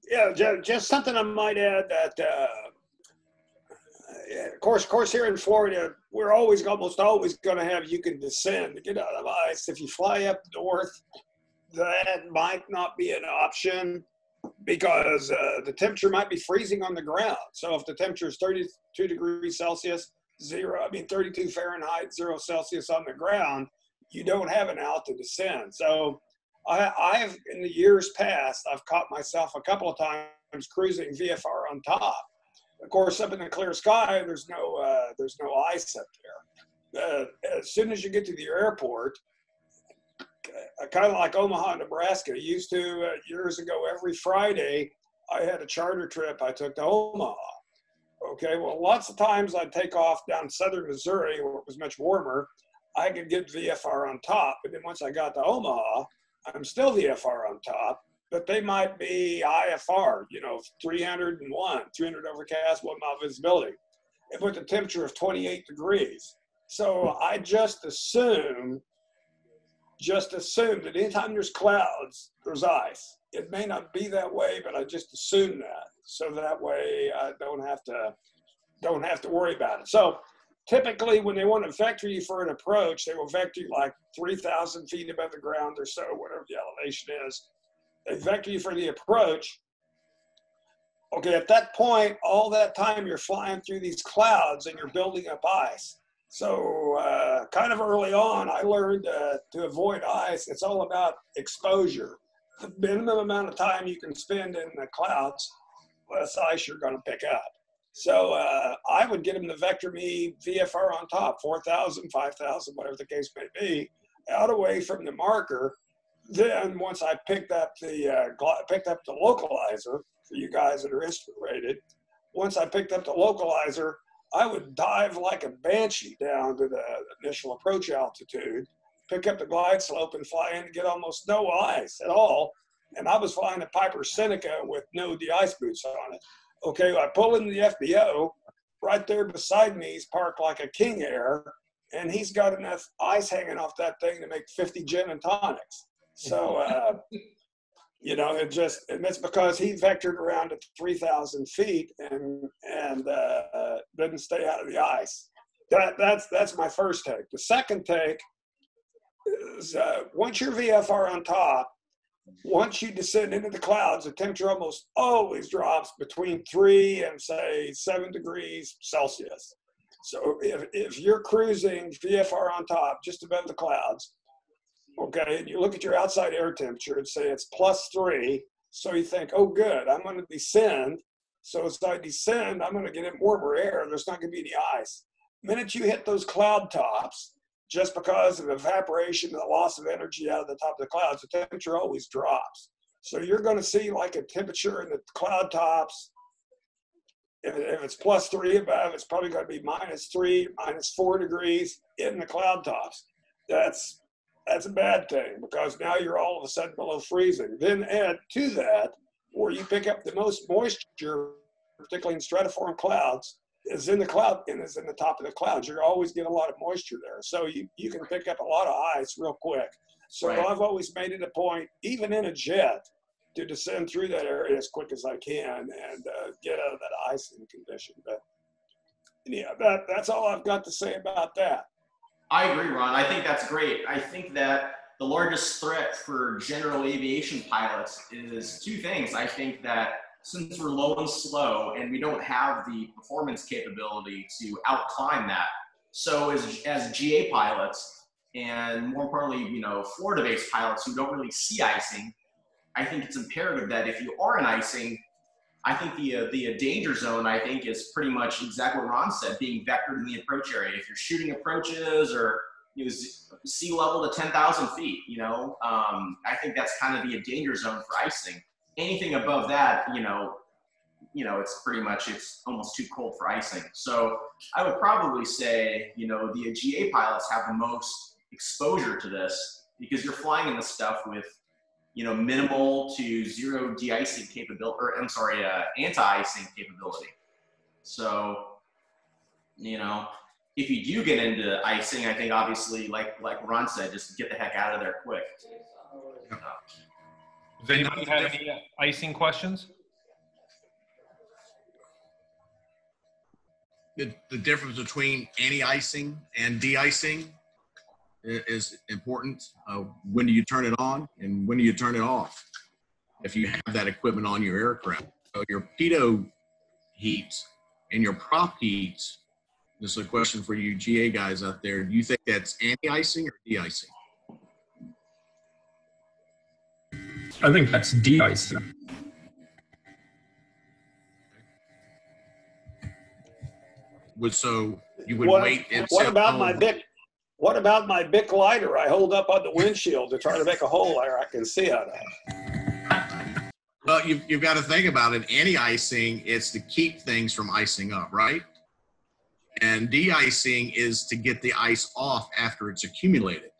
Yeah, just something I might add that, of course, here in Florida, we're almost always going to have, you can descend to get out of ice. If you fly up north, that might not be an option because the temperature might be freezing on the ground. So if the temperature is 32 degrees Celsius, 32 Fahrenheit, 0 Celsius on the ground, you don't have an out to descend. So I've, in the years past, I've caught myself a couple of times cruising VFR on top. Of course, up in the clear sky, there's no ice up there. As soon as you get to the airport, kind of like Omaha, Nebraska, used to years ago, every Friday, I had a charter trip I took to Omaha. Okay, well, lots of times I'd take off down southern Missouri where it was much warmer. I could get VFR on top, but then once I got to Omaha, I'm still VFR on top, but they might be IFR, you know, 301, 300 overcast, 1 mile visibility, and with a temperature of 28 degrees. So I just assume that anytime there's clouds, there's ice. It may not be that way, but I just assume that. So that way I don't have to worry about it. So typically when they want to vector you for an approach, they will vector you like 3,000 feet above the ground or so, whatever the elevation is. They vector you for the approach. Okay, at that point, all that time you're flying through these clouds and you're building up ice. So kind of early on, I learned to avoid ice. It's all about exposure. The minimum amount of time you can spend in the clouds, less ice you're going to pick up. So I would get them to vector me VFR on top, 4,000, 5,000, whatever the case may be, out away from the marker. Then once I picked up the localizer, for you guys that are instrument rated, once I picked up the localizer, I would dive like a banshee down to the initial approach altitude, pick up the glide slope and fly in and get almost no ice at all. And I was flying a Piper Seneca with no de-ice boots on it. Okay, I pull in the FBO, right there beside me, he's parked like a King Air, and he's got enough ice hanging off that thing to make 50 gin and tonics. So, you know, it's because he vectored around at 3,000 feet and didn't stay out of the ice. That's my first take. The second take, is once your VFR on top, once you descend into the clouds, the temperature almost always drops between 3 and say 7 degrees Celsius. So if you're cruising VFR on top, just above the clouds, okay, and you look at your outside air temperature and say it's +3, so you think, oh good, I'm going to descend. So as I descend, I'm going to get in warmer air. There's not going to be any ice. The minute you hit those cloud tops, just because of evaporation and the loss of energy out of the top of the clouds, the temperature always drops. So you're going to see like a temperature in the cloud tops. If it's +3 above, it's probably going to be -3, -4 degrees in the cloud tops. That's a bad thing, because now you're all of a sudden below freezing. Then add to that, where you pick up the most moisture, particularly in stratiform clouds, is in the cloud and is in the top of the clouds. You're always getting a lot of moisture there. So you can pick up a lot of ice real quick. So Right. I've always made it a point, even in a jet, to descend through that area as quick as I can and get out of that icing condition. But yeah, that's all I've got to say about that. I agree, Ron. I think that's great. I think that the largest threat for general aviation pilots is two things. I think that since we're low and slow and we don't have the performance capability to outclimb that, so as GA pilots, and more importantly, you know, Florida-based pilots who don't really see icing, I think it's imperative that if you are in icing, I think the danger zone, I think, is pretty much exactly what Ron said, being vectored in the approach area. If you're shooting approaches or sea level to 10,000 feet, you know, I think that's kind of the danger zone for icing. Anything above that, you know, it's pretty much, it's almost too cold for icing. So I would probably say, you know, the GA pilots have the most exposure to this, because you're flying in the stuff with, you know, minimal to zero de-icing capability, or I'm sorry, anti-icing capability. So, you know, if you do get into icing, I think obviously, like Ron said, just get the heck out of there quick. Does anybody have any icing questions? The difference between anti-icing and de-icing is important. When do you turn it on and when do you turn it off? If you have that equipment on your aircraft. So your pitot heat and your prop heat, this is a question for you GA guys out there. Do you think that's anti-icing or de-icing? I think that's de-icing. So you would wait and what say, about oh, my Bic lighter I hold up on the windshield to try to make a hole there I can see out of? Well, you've got to think about it. Anti-icing is to keep things from icing up, right? And de-icing is to get the ice off after it's accumulated.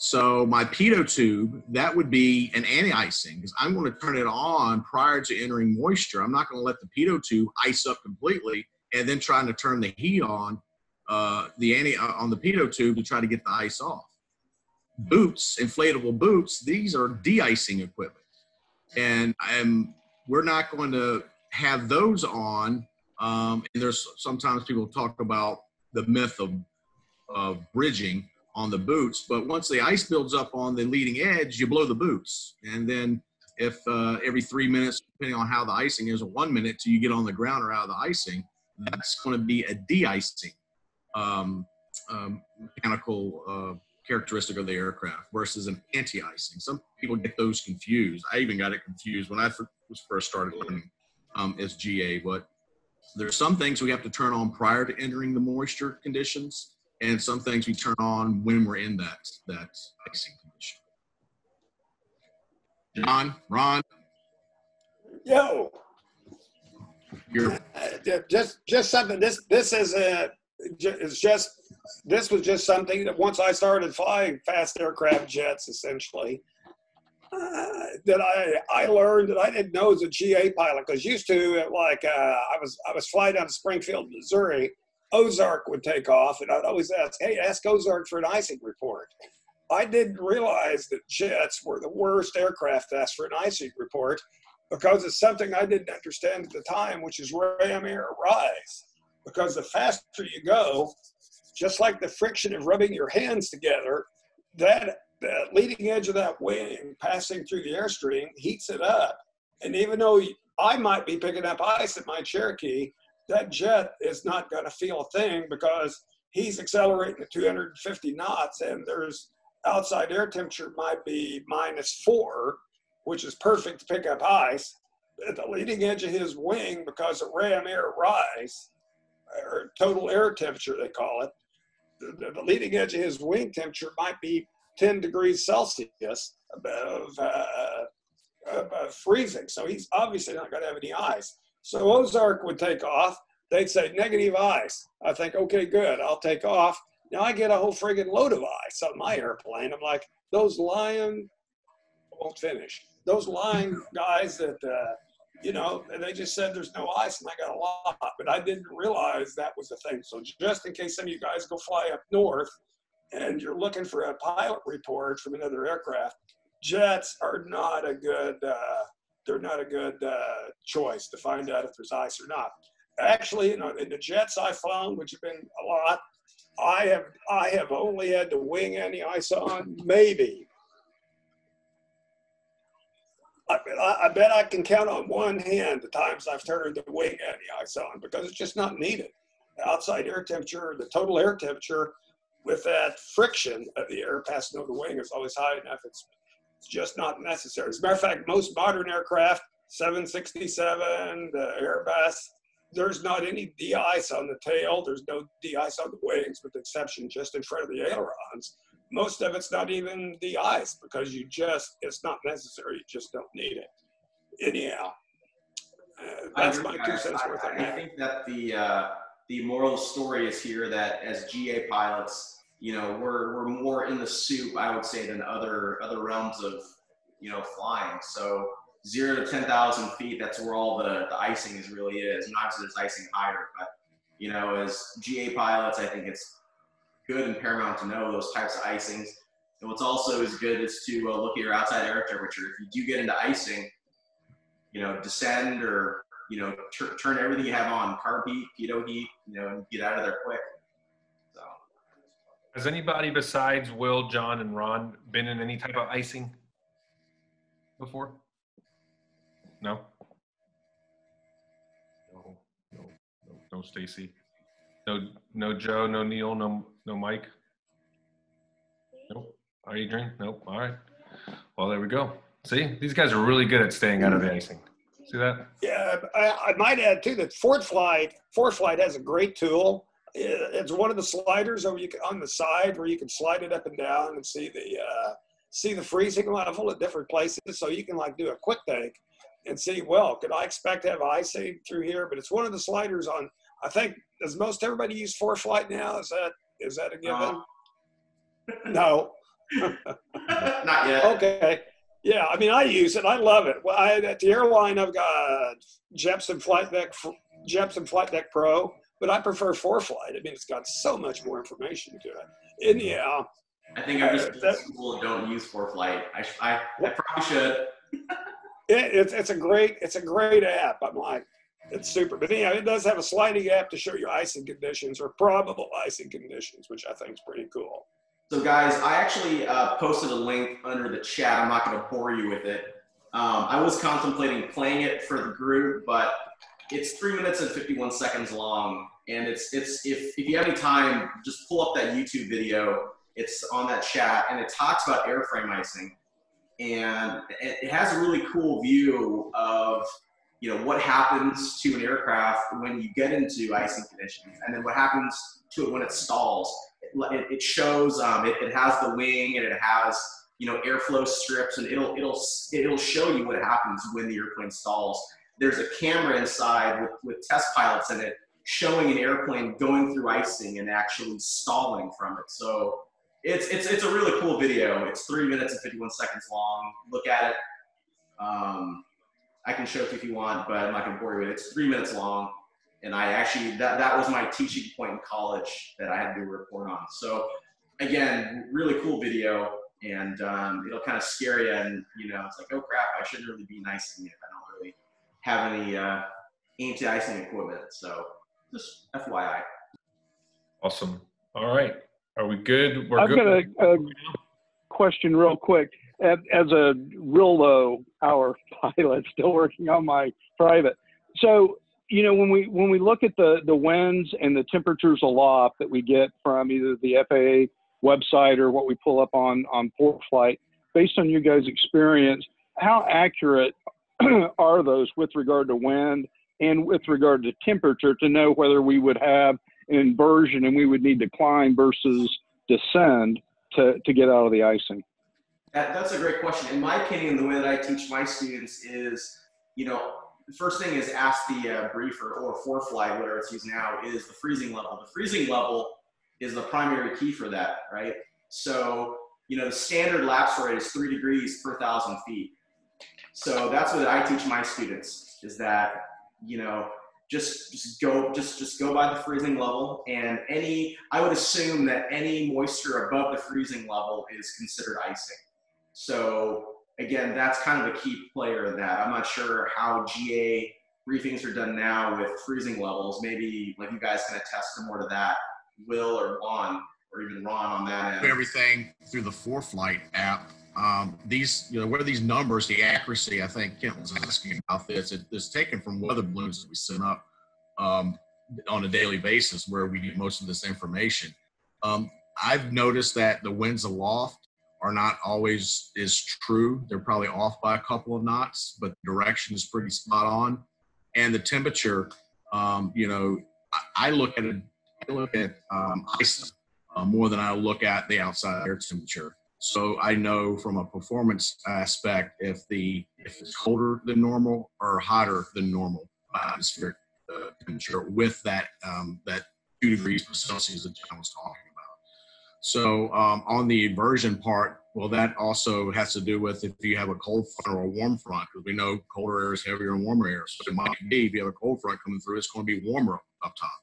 So my pitot tube, that would be an anti-icing, because I'm going to turn it on prior to entering moisture. I'm not going to let the pitot tube ice up completely and then trying to turn the heat on on the pitot tube to try to get the ice off. Boots, inflatable boots, these are de-icing equipment. And we're not going to have those on. And there's sometimes people talk about the myth of bridging on the boots, but once the ice builds up on the leading edge, you blow the boots. And then if every 3 minutes, depending on how the icing is, or 1 minute till you get on the ground or out of the icing, that's going to be a de-icing mechanical characteristic of the aircraft versus an anti-icing. Some people get those confused. I even got it confused when I first started learning SGA, but there's some things we have to turn on prior to entering the moisture conditions, and some things we turn on when we're in that icing condition. John, Ron? Yo. Just something. This was just something that once I started flying fast aircraft jets, essentially, that I learned that I didn't know as a GA pilot, because used to, like, I was flying down to Springfield, Missouri. Ozark would take off, and I'd always ask, "Hey, ask Ozark for an icing report." I didn't realize that jets were the worst aircraft to ask for an icing report, because it's something I didn't understand at the time, which is ram air rise. Because the faster you go, just like the friction of rubbing your hands together, that leading edge of that wing passing through the airstream heats it up. And even though I might be picking up ice at my Cherokee, that jet is not going to feel a thing because he's accelerating at 250 knots and there's outside air temperature might be -4, which is perfect to pick up ice. At the leading edge of his wing, because of ram air rise, or total air temperature they call it, the leading edge of his wing temperature might be 10 degrees Celsius above freezing. So he's obviously not going to have any ice. So Ozark would take off. They'd say negative ice. I think, okay, good, I'll take off. Now I get a whole friggin' load of ice on my airplane. I'm like, those lying, won't finish. Those lying guys that, you know, they just said there's no ice and I got a lot, but I didn't realize that was a thing. So just in case some of you guys go fly up north and you're looking for a pilot report from another aircraft, jets are not a good, they're not a good choice to find out if there's ice or not. Actually, you know, in the jets I found, which have been a lot, I have only had to wing any ice on, maybe. I bet I can count on one hand the times I've turned the wing any ice on because it's just not needed. The outside air temperature, the total air temperature with that friction of the air passing over the wing is always high enough. It's just not necessary. As a matter of fact, most modern aircraft, 767, the Airbus, there's not any de-ice on the tail. There's no de-ice on the wings, with the exception just in front of the ailerons. Most of it's not even de-ice because it's not necessary. You just don't need it. Anyhow, that's my 2 cents worth of that. I think that the moral of the story is here that as GA pilots, you know, we're more in the soup, I would say, than other realms of, you know, flying. So 0 to 10,000 feet, that's where all the icing really is. And obviously there's icing higher, but, you know, as GA pilots, I think it's good and paramount to know those types of icings. And what's also is good is to look at your outside air temperature. If you do get into icing, you know, descend or, you know, turn everything you have on, carb heat, pitot heat, you know, and get out of there quick. So. Has anybody besides Will, John, and Ron been in any type of icing before? No? No Stacy. No Joe, no Neil, no Mike. Nope. Are you drink? Nope. All right. Well, there we go. See, these guys are really good at staying out of the icing. See that? Yeah, I might add too that Fort Flight has a great tool. It's one of the sliders on the side where you can slide it up and down and see the freezing level at different places. So you can like do a quick take and see, well, could I expect to have icing through here? But it's one of the sliders on, I think, does most everybody use Fort Flight now? Is that a given? No. Not yet. Okay. Yeah, I mean, I use it. I love it. Well, at the airline, I've got Jepson Flight Deck Pro, but I prefer Fort Flight. I mean, it's got so much more information to it. Anyhow, I think I'm just people who don't use Fort Flight. I probably should. It's a great app. I'm like, it's super. But anyhow, it does have a sliding app to show you icing conditions or probable icing conditions, which I think is pretty cool. So guys, I actually posted a link under the chat. I'm not going to bore you with it. I was contemplating playing it for the group, but it's 3 minutes and 51 seconds long. And it's if you have any time, just pull up that YouTube video. It's on that chat, and it talks about airframe icing. And it has a really cool view of, you know, what happens to an aircraft when you get into icing conditions, and then what happens to it when it stalls. It shows it has the wing, and it has, you know, airflow strips, and it'll show you what happens when the airplane stalls. There's a camera inside with test pilots in it showing an airplane going through icing and actually stalling from it. So it's a really cool video. It's 3 minutes and 51 seconds long. Look at it. I can show it to you if you want, but I'm not going to bore you with it. It's 3 minutes long. And I actually, that was my teaching point in college that I had to do a report on. So again, really cool video, and it'll kind of scare you, and you know, it's like, oh crap, I shouldn't really be icing if I don't really have any anti-icing equipment. So just FYI. Awesome. All right. Are we good? I've got question real quick. As a real low hour pilot, still working on my private. So, you know, when we look at the winds and the temperatures aloft that we get from either the FAA website or what we pull up on ForeFlight, based on you guys' experience, how accurate are those with regard to wind and with regard to temperature to know whether we would have an inversion and we would need to climb versus descend to get out of the icing? That's a great question. In my opinion, the way that I teach my students is, you know, the first thing is ask the briefer or ForeFlight, whatever it's used now, is the freezing level. The freezing level is the primary key for that, right? So, you know, the standard lapse rate is 3 degrees per 1,000 feet. So that's what I teach my students, is that, you know, just go by the freezing level, and I would assume that any moisture above the freezing level is considered icing. So again, that's kind of a key player in that. I'm not sure how GA briefings are done now with freezing levels. Maybe like you guys can attest more to that, Will or Juan, or even Ron on that end. Everything through the ForeFlight app. These, you know, where these numbers, the accuracy, I think Kent was asking about this, it's taken from weather balloons that we send up on a daily basis where we get most of this information. I've noticed that the winds aloft are not always is true. They're probably off by a couple of knots, but the direction is pretty spot on. And the temperature, you know, I look at ice more than I look at the outside air temperature. So I know from a performance aspect if it's colder than normal or hotter than normal atmospheric temperature with that 2 degrees Celsius that John was talking about. So on the inversion part, well, that also has to do with if you have a cold front or a warm front, because we know colder air is heavier than warmer air. So it might be if you have a cold front coming through, it's going to be warmer up top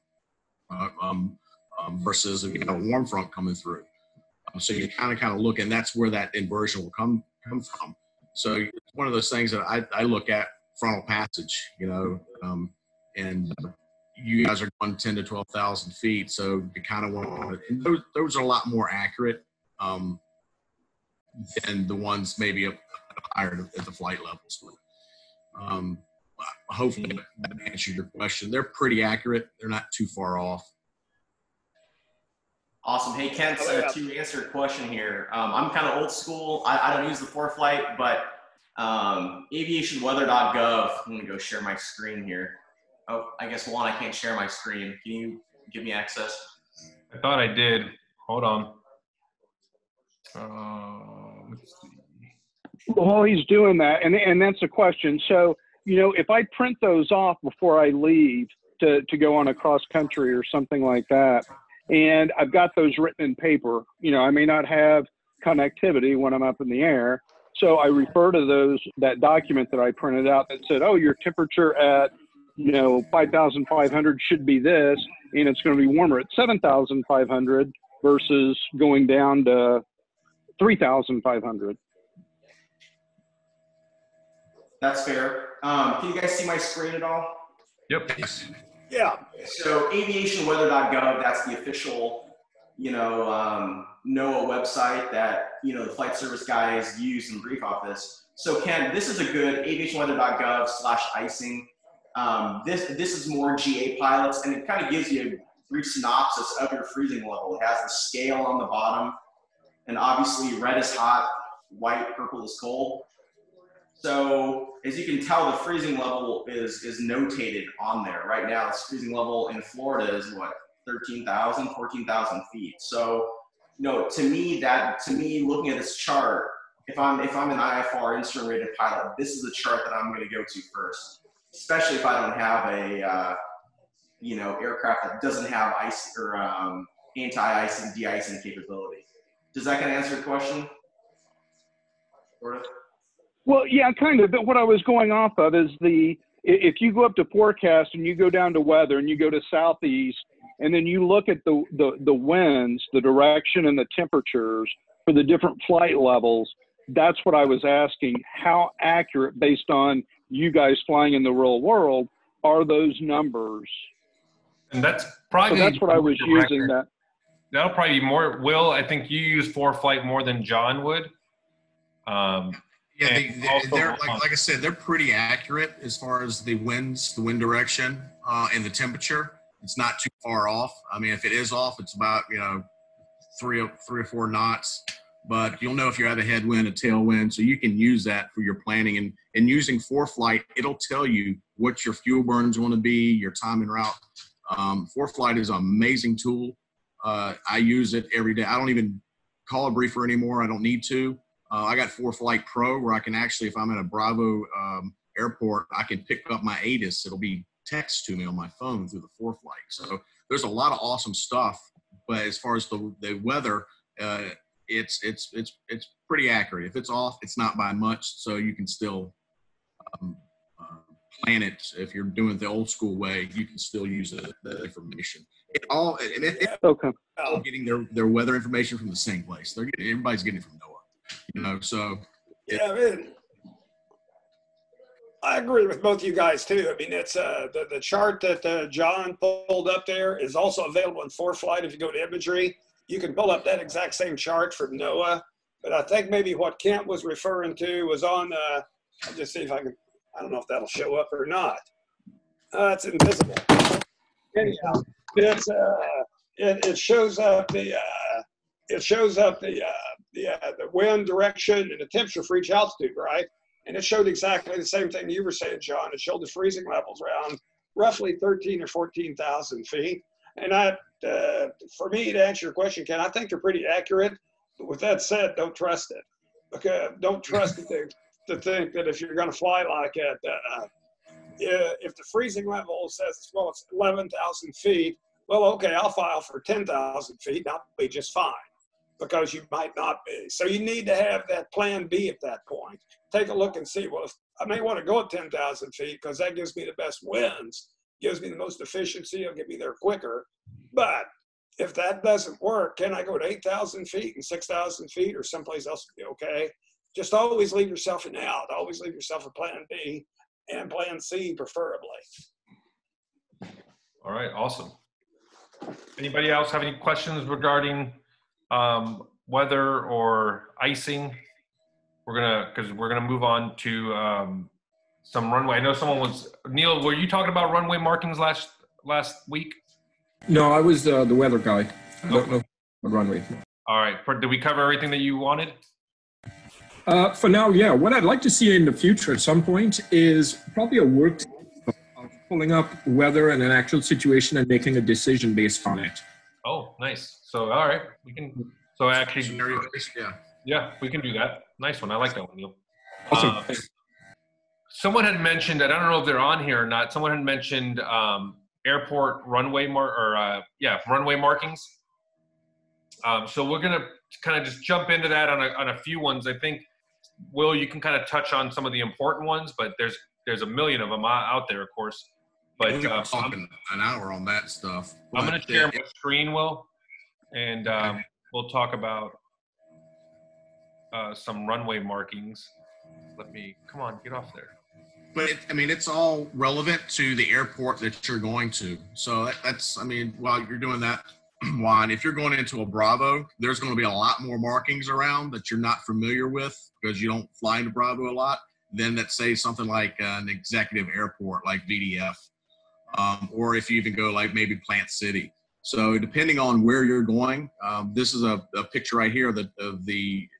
versus if you have a warm front coming through. So you kind of look, and that's where that inversion will come from. So it's one of those things that I look at frontal passage, you know, and you guys are going 10 to 12,000 feet. So you kind of want to, those are a lot more accurate than the ones maybe up higher at the flight levels. But, hopefully that answers your question. They're pretty accurate. They're not too far off. Awesome. Hey, Kent, to answer your question here, I'm kind of old school. I don't use the ForeFlight, but aviationweather.gov, I'm going to go share my screen here. Oh, I guess, Juan, I can't share my screen. Can you give me access? I thought I did. Hold on. Let's see. Well, he's doing that, and that's a question. So, you know, if I print those off before I leave to go on a cross country or something like that, and I've got those written in paper, you know, I may not have connectivity when I'm up in the air. So I refer to that document that I printed out that said, oh, your temperature at, you know, 5,500 should be this, and it's going to be warmer at 7,500 versus going down to 3,500. That's fair. Can you guys see my screen at all? Yep. Yeah. So aviationweather.gov, that's the official, you know, NOAA website that, you know, the flight service guys use and brief off this. So Ken, this is a good aviationweather.gov/icing. This is more GA pilots, and it kind of gives you a brief synopsis of your freezing level. It has the scale on the bottom, and obviously red is hot, white, purple is cold. So as you can tell, the freezing level is notated on there. Right now, this freezing level in Florida is what, 13,000, 14,000 feet. So, you know, to me, looking at this chart, if I'm an IFR instrument rated pilot, this is the chart that I'm going to go to first, especially if I don't have a, you know, aircraft that doesn't have ice or anti-icing, de-icing capability. Does that kind of answer your question? Sort of? Well, yeah, kind of. But what I was going off of is if you go up to forecast and you go down to weather and you go to southeast, and then you look at the winds, the direction and the temperatures for the different flight levels, that's what I was asking. How accurate, based on you guys flying in the real world, are those numbers? And that's probably so that's what I was using that. that'll probably be more. Will, I think you use ForeFlight more than John would. Yeah, they're like I said, they're pretty accurate as far as the winds, the wind direction, and the temperature. It's not too far off. I mean, if it is off, it's about 3 or 4 knots. But you'll know if you have a headwind, a tailwind, so you can use that for your planning. And using ForeFlight, it'll tell you what your fuel burns want to be, your time en route. ForeFlight is an amazing tool. I use it every day. I don't even call a briefer anymore. I don't need to. I got ForeFlight Pro where I can actually, if I'm at a Bravo airport, I can pick up my ATIS. It'll be text to me on my phone through the ForeFlight. So there's a lot of awesome stuff. But as far as the weather, it's pretty accurate. If it's off, it's not by much, so you can still plan it. If you're doing it the old school way, you can still use the information. Okay. Getting their weather information from the same place. Everybody's getting it from NOAA. So yeah, I agree with both you guys too. I mean, it's the chart that John pulled up there is also available in ForeFlight. If you go to imagery, you can pull up that exact same chart from NOAA. But I think maybe what Kent was referring to was on, I'll just see if I don't know if that'll show up or not. It's invisible. Anyhow, it shows up the wind direction and the temperature for each altitude, right? And it showed exactly the same thing you were saying, John. It showed the freezing levels around roughly 13 or 14,000 feet. And for me, to answer your question, Ken, I think they're pretty accurate. But with that said, don't trust it. Okay, don't trust it to think that if you're going to fly like it, if the freezing level says, well, it's 11,000 feet, well, okay, I'll file for 10,000 feet, and I'll be just fine, because you might not be. So you need to have that plan B at that point. Take a look and see, well, if I may want to go at 10,000 feet because that gives me the best winds, gives me the most efficiency, it'll get me there quicker. But if that doesn't work, can I go to 8,000 feet and 6,000 feet or someplace else to be okay? Just always leave yourself an out. Always leave yourself a plan B and plan C preferably. All right, awesome. Anybody else have any questions regarding weather or icing? Because we're gonna move on to some runway. I know someone was, Neil, were you talking about runway markings last week? No, I was the weather guy. I don't know what runway. All right, did we cover everything that you wanted? For now, yeah. What I'd like to see in the future at some point is probably a work of pulling up weather and an actual situation and making a decision based on it. Oh, nice. So, all right, we can. So actually, yeah, we can do that. Nice one. I like that one, Neil. Awesome. Someone had mentioned, I don't know if they're on here or not. Someone had mentioned airport runway runway markings. So we're gonna kind of just jump into that on a few ones. I think, Will, you can kind of touch on some of the important ones, but there's a million of them out there, of course. But we're talking an hour on that stuff. I'm going to share my screen, Will, and we'll talk about some runway markings. Come on, get off there. But it's all relevant to the airport that you're going to. So while you're doing that, Juan, if you're going into a Bravo, there's going to be a lot more markings around that you're not familiar with because you don't fly into Bravo a lot. Then let's say something like an executive airport like VDF, or if you even go like maybe Plant City. So depending on where you're going, this is a picture right here and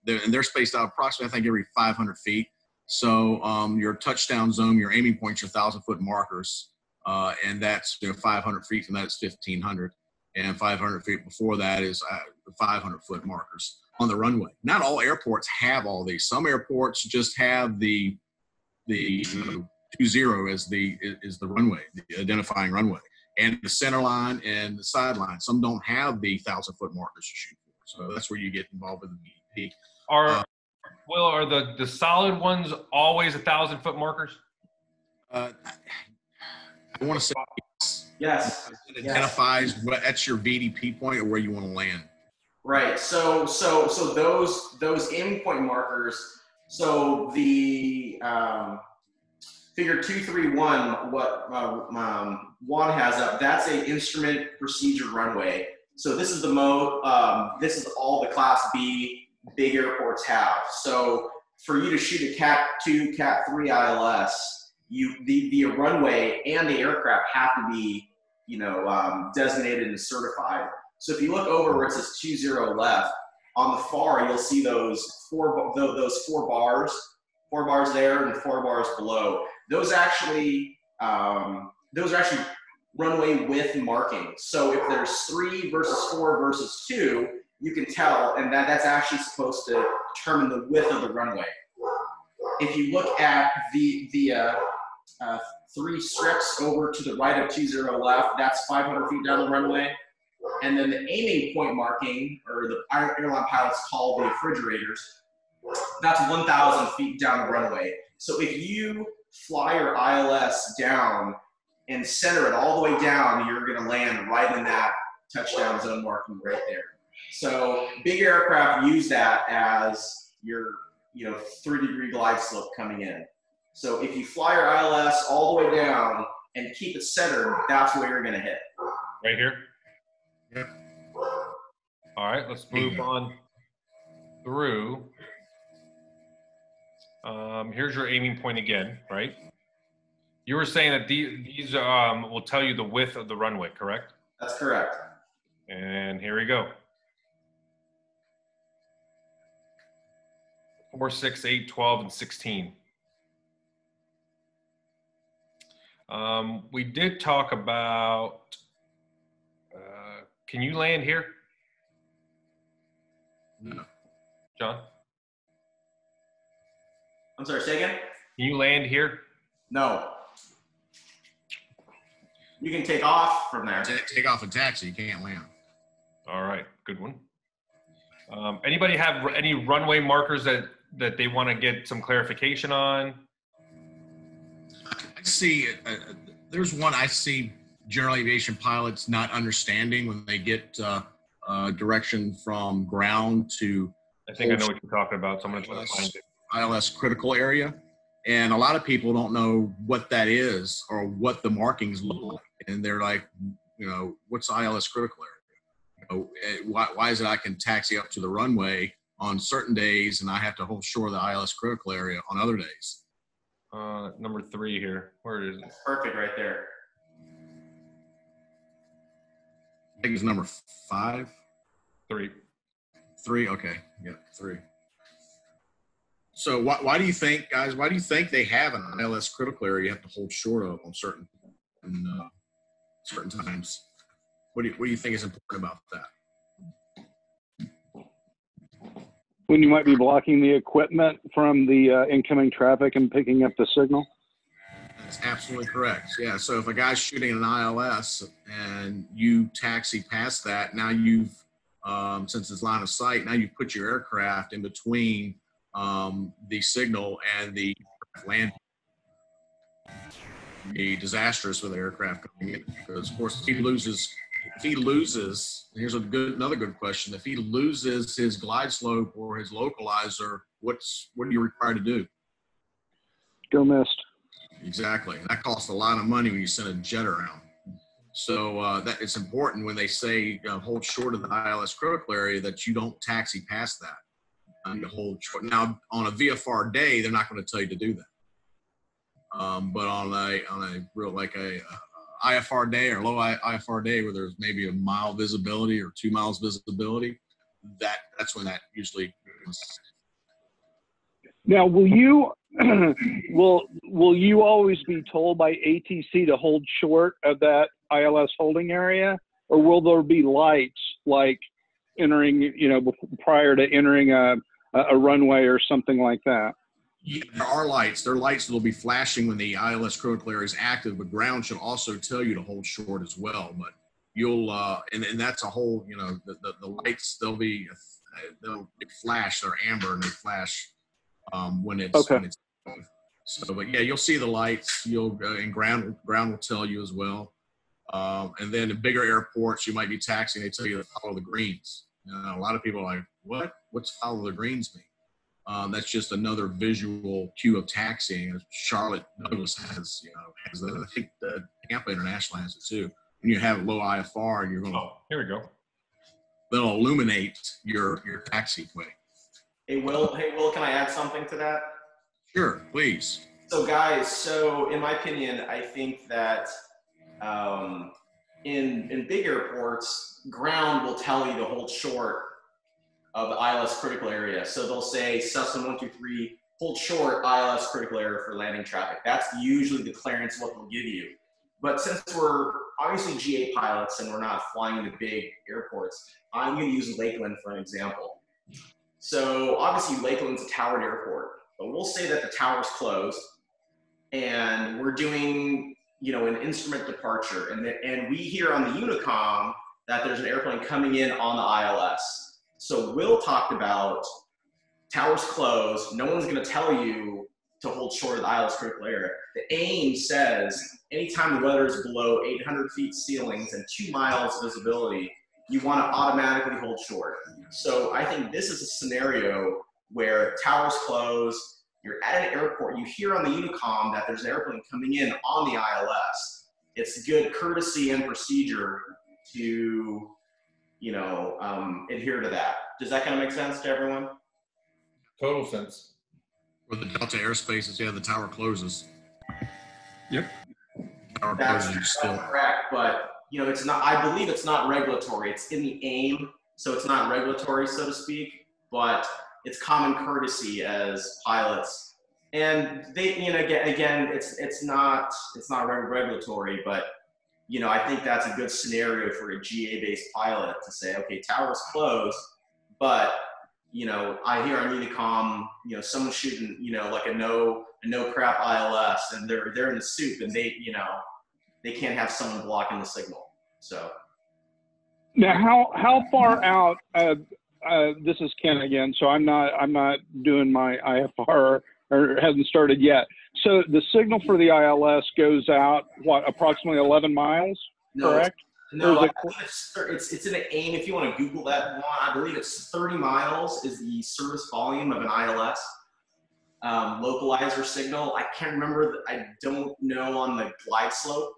they're spaced out approximately, I think, every 500 feet. So your touchdown zone, your aiming points, your 1,000-foot markers, and that's 500 feet from that is 1,500. And 500 feet before that is 500-foot markers on the runway. Not all airports have all these. Some airports just have the 20 as the runway, the identifying runway, and the center line and the sideline. Some don't have the 1,000-foot markers to shoot for. So that's where you get involved with the BDP. Will, are the solid ones always 1,000-foot markers? I want to say yes. It identifies that's your VDP point or where you want to land. Right. So those aiming point markers. So the figure 231, what Juan has up, that's a instrument procedure runway. So this is the mode. This is all the Class B big airports have. So for you to shoot a Cat 2, Cat 3 ILS, the runway and the aircraft have to be, designated and certified. So if you look over where it says 20 left, on the far you'll see those four bars there and 4 bars below. Those are actually runway width markings. So if there's 3 versus 4 versus 2, you can tell, and that's actually supposed to determine the width of the runway. If you look at the 3 strips over to the right of 20 left, that's 500 feet down the runway. And then the aiming point marking, or the airline pilots call the refrigerators, that's 1,000 feet down the runway. So if you fly your ILS down and center it all the way down, you're going to land right in that touchdown zone marking right there. So big aircraft use that as your 3-degree glide slope coming in. So if you fly your ILS all the way down and keep it centered, that's where you're going to hit. Right here? Yep. All right, let's move on through. Here's your aiming point again, right? You were saying that these will tell you the width of the runway, correct? That's correct. And here we go. 4, 6, 8, 12, and 16. We did talk about, can you land here? No. John? I'm sorry, say again? Can you land here? No. You can take off from there. Take off a taxi, you can't land. All right, good one. Anybody have any runway markers that they want to get some clarification on? I see, there's one I see general aviation pilots not understanding when they get direction from ground to I think I know what you're talking about. Someone's going to find it. ILS critical area. And a lot of people don't know what that is or what the markings look like. And they're like, what's ILS critical area? Why is it I can taxi up to the runway on certain days and I have to hold shore of the ILS critical area on other days? Number 3 here. Where is it? Perfect right there. I think it's number 5. 3. 3, okay. Yeah, 3. So why do you think, guys, why do you think they have an ILS critical area you have to hold short of on certain times? What do you think is important about that? When you might be blocking the equipment from the incoming traffic and picking up the signal? That's absolutely correct. Yeah, so if a guy's shooting an ILS and you taxi past that, now you've, since it's line of sight, now you put your aircraft in between the signal and the landing. Be disastrous with the aircraft coming in because, of course, if he loses, here's another good question. If he loses his glide slope or his localizer, what are you required to do? Go missed. Exactly. That costs a lot of money when you send a jet around. So that it's important when they say hold short of the ILS critical area that you don't taxi past that. To hold short. Now, on a VFR day, they're not going to tell you to do that. But on a real a IFR day or low IFR day where there's maybe a mile visibility or 2 miles visibility, that's when that usually. Now, will you will you always be told by ATC to hold short of that ILS holding area, or will there be lights like entering, prior to entering a runway or something like that? Yeah, there are lights. There are lights that will be flashing when the ILS critical area is active, but ground should also tell you to hold short as well. But you'll, and that's a whole, the lights, they'll flash, they're amber and they flash when it's, okay. When it's, so, but yeah, you'll see the lights, and ground will tell you as well. And then in bigger airports, you might be taxiing, they tell you to follow the greens. A lot of people are like, what's follow the greens mean? That's just another visual cue of taxiing. Charlotte Douglas has that. I think the Tampa International has it too. When you have low IFR, you're going to. Oh, here we go. that'll illuminate your taxiway. Hey, Will, can I add something to that? Sure, please. So guys, so in my opinion, I think that in big airports, ground will tell you to hold short of the ILS critical area. So they'll say Cessna 123, hold short ILS critical area for landing traffic. That's usually the clearance what they'll give you. But since we're obviously GA pilots and we're not flying into big airports, I'm going to use Lakeland for an example. So obviously Lakeland's a towered airport, but we'll say that the tower's closed and we're doing, you know, an instrument departure, and we hear on the Unicom that there's an airplane coming in on the ILS. So Will talked about towers closed, no one's going to tell you to hold short of the ILS critical area. The AIM says anytime the weather is below 800 feet ceilings and 2 miles visibility, you want to automatically hold short. So I think this is a scenario where towers close, you're at an airport, you hear on the Unicom that there's an airplane coming in on the ILS. It's good courtesy and procedure to, you know, adhere to that. Does that kind of make sense to everyone? Total sense. Or the Delta airspaces, yeah, the tower closes. Yep. Tower That's closes still. correct, but you know, it's not, I believe it's not regulatory. It's in the AIM, so it's not regulatory, so to speak, but it's common courtesy as pilots. And they, you know, again, it's not regulatory, but you know, I think that's a good scenario for a GA-based pilot to say, okay, tower's closed, but you know, I hear on Unicom, you know, someone shooting, you know, like a no crap ILS, and they're in the soup, and they, you know, they can't have someone blocking the signal. So now, how far out? This is Ken again. So I'm not doing my IFR, or hasn't started yet. So the signal for the ILS goes out what, approximately 11 miles? no, correct? No, it's in an AIM. If you want to Google that one, I believe it's 30 miles is the service volume of an ILS localizer signal. I can't remember. I don't know on the glide slope,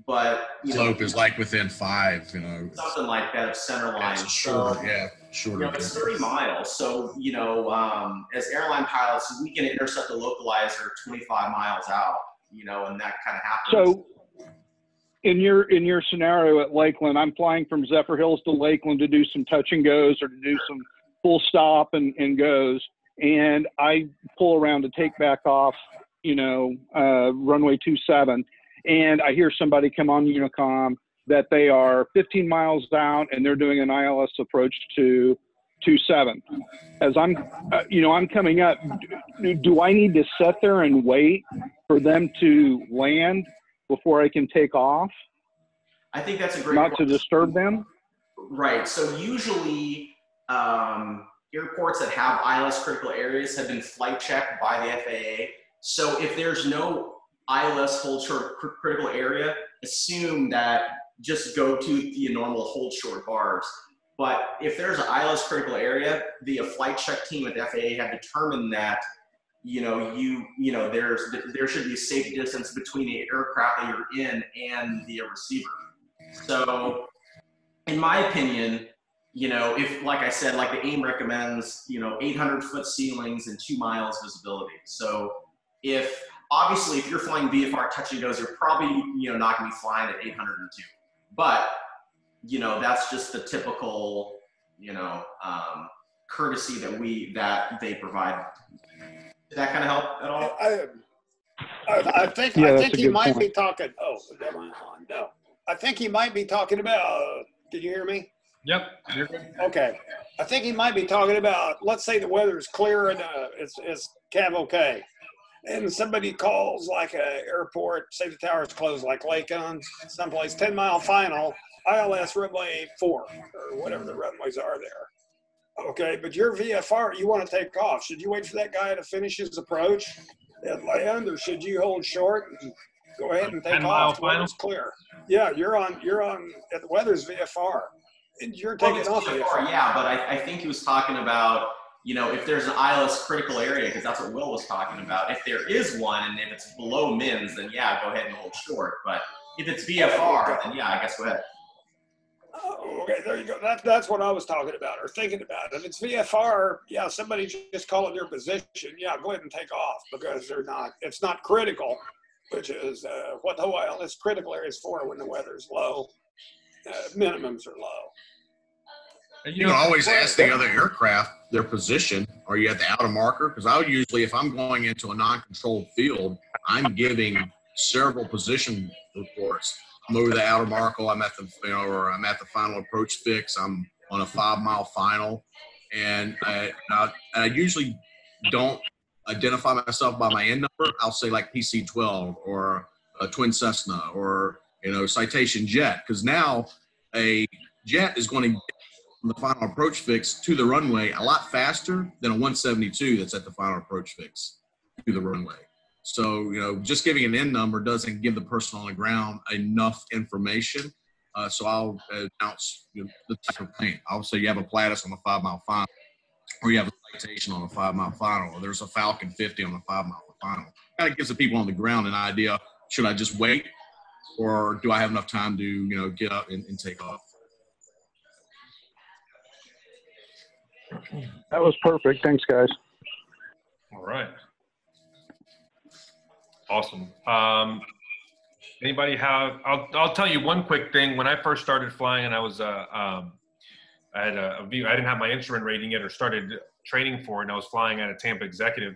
but you Slope know, is like within 5, you know. something like that of center line. It's shorter, So, yeah, shorter. you know, it's 30 miles. So, you know, as airline pilots, we can intercept the localizer 25 miles out, you know, and that kind of happens. So in your scenario at Lakeland, I'm flying from Zephyr Hills to Lakeland to do some touch and goes or to do some full stop and goes. And I pull around to take back off, you know, runway 27. And I hear somebody come on Unicom that they are 15 miles out and they're doing an ILS approach to 27. As I'm, you know, I'm coming up, do I need to sit there and wait for them to land before I can take off? I think that's a great Not question. to disturb them? Right. So usually airports that have ILS critical areas have been flight checked by the FAA. So if there's no ILS hold short critical area, assume that just go to the normal hold short bars. But if there's an ILS critical area, the flight check team at the FAA have determined that, you know, there should be a safe distance between the aircraft that you're in and the receiver. So in my opinion, you know, if, like I said, like the AIM recommends, you know, 800-foot ceilings and 2 miles visibility. So obviously if you're flying VFR touch and goes, you're probably, you know, not going to be flying at 802. But, you know, that's just the typical, you know, courtesy that they provide. Did that kind of help at all? I think he might be talking. Oh, am I on? No. I think he might be talking about. Can you hear me? Yep, you're good. Okay. I think he might be talking about. Let's say the weather's clear and it's cav okay, and somebody calls like a airport. Say the tower's closed, like Lakeland, someplace 10-mile final. ILS runway 4 or whatever the runways are there. Okay, but you're VFR, you want to take off. Should you wait for that guy to finish his approach and land, or should you hold short and go ahead and take 10-mile off? The weather's clear. Yeah, you're on, the weather's VFR. And you're taking off VFR, yeah, but I think he was talking about, you know, if there's an ILS critical area, because that's what Will was talking about. If there is one, and if it's below mins, then yeah, go ahead and hold short. But if it's VFR, then yeah, I guess go ahead. Okay, there you go. That's what I was talking about or thinking about. If it's VFR, yeah, somebody just calling their position, yeah, go ahead and take off because it's not critical, which is what the wireless critical area is for when the weather's low. Minimums are low. You can always ask the other aircraft their position. Are you at the outer marker? Because I would usually, if I'm going into a non-controlled field, I'm giving several position reports. I'm over the outer marker. I'm at the, or I'm at the final approach fix. I'm on a 5-mile final, and I usually don't identify myself by my end number. I'll say like PC-12 or a Twin Cessna or Citation Jet, because now a jet is going to get from the final approach fix to the runway a lot faster than a 172 that's at the final approach fix to the runway. So, just giving an end number doesn't give the person on the ground enough information. So I'll announce the type of plane. I'll say you have a Platus on the 5-mile final, or you have a Citation on the 5-mile final, or there's a Falcon 50 on the 5-mile final. Kind of gives the people on the ground an idea, should I just wait, or do I have enough time to, get up and take off? That was perfect. Thanks, guys. All right. Awesome. Anybody have? I'll tell you one quick thing. When I first started flying, and I was I had a view. I didn't have my instrument rating yet, or started training for it, and I was flying at a Tampa Executive.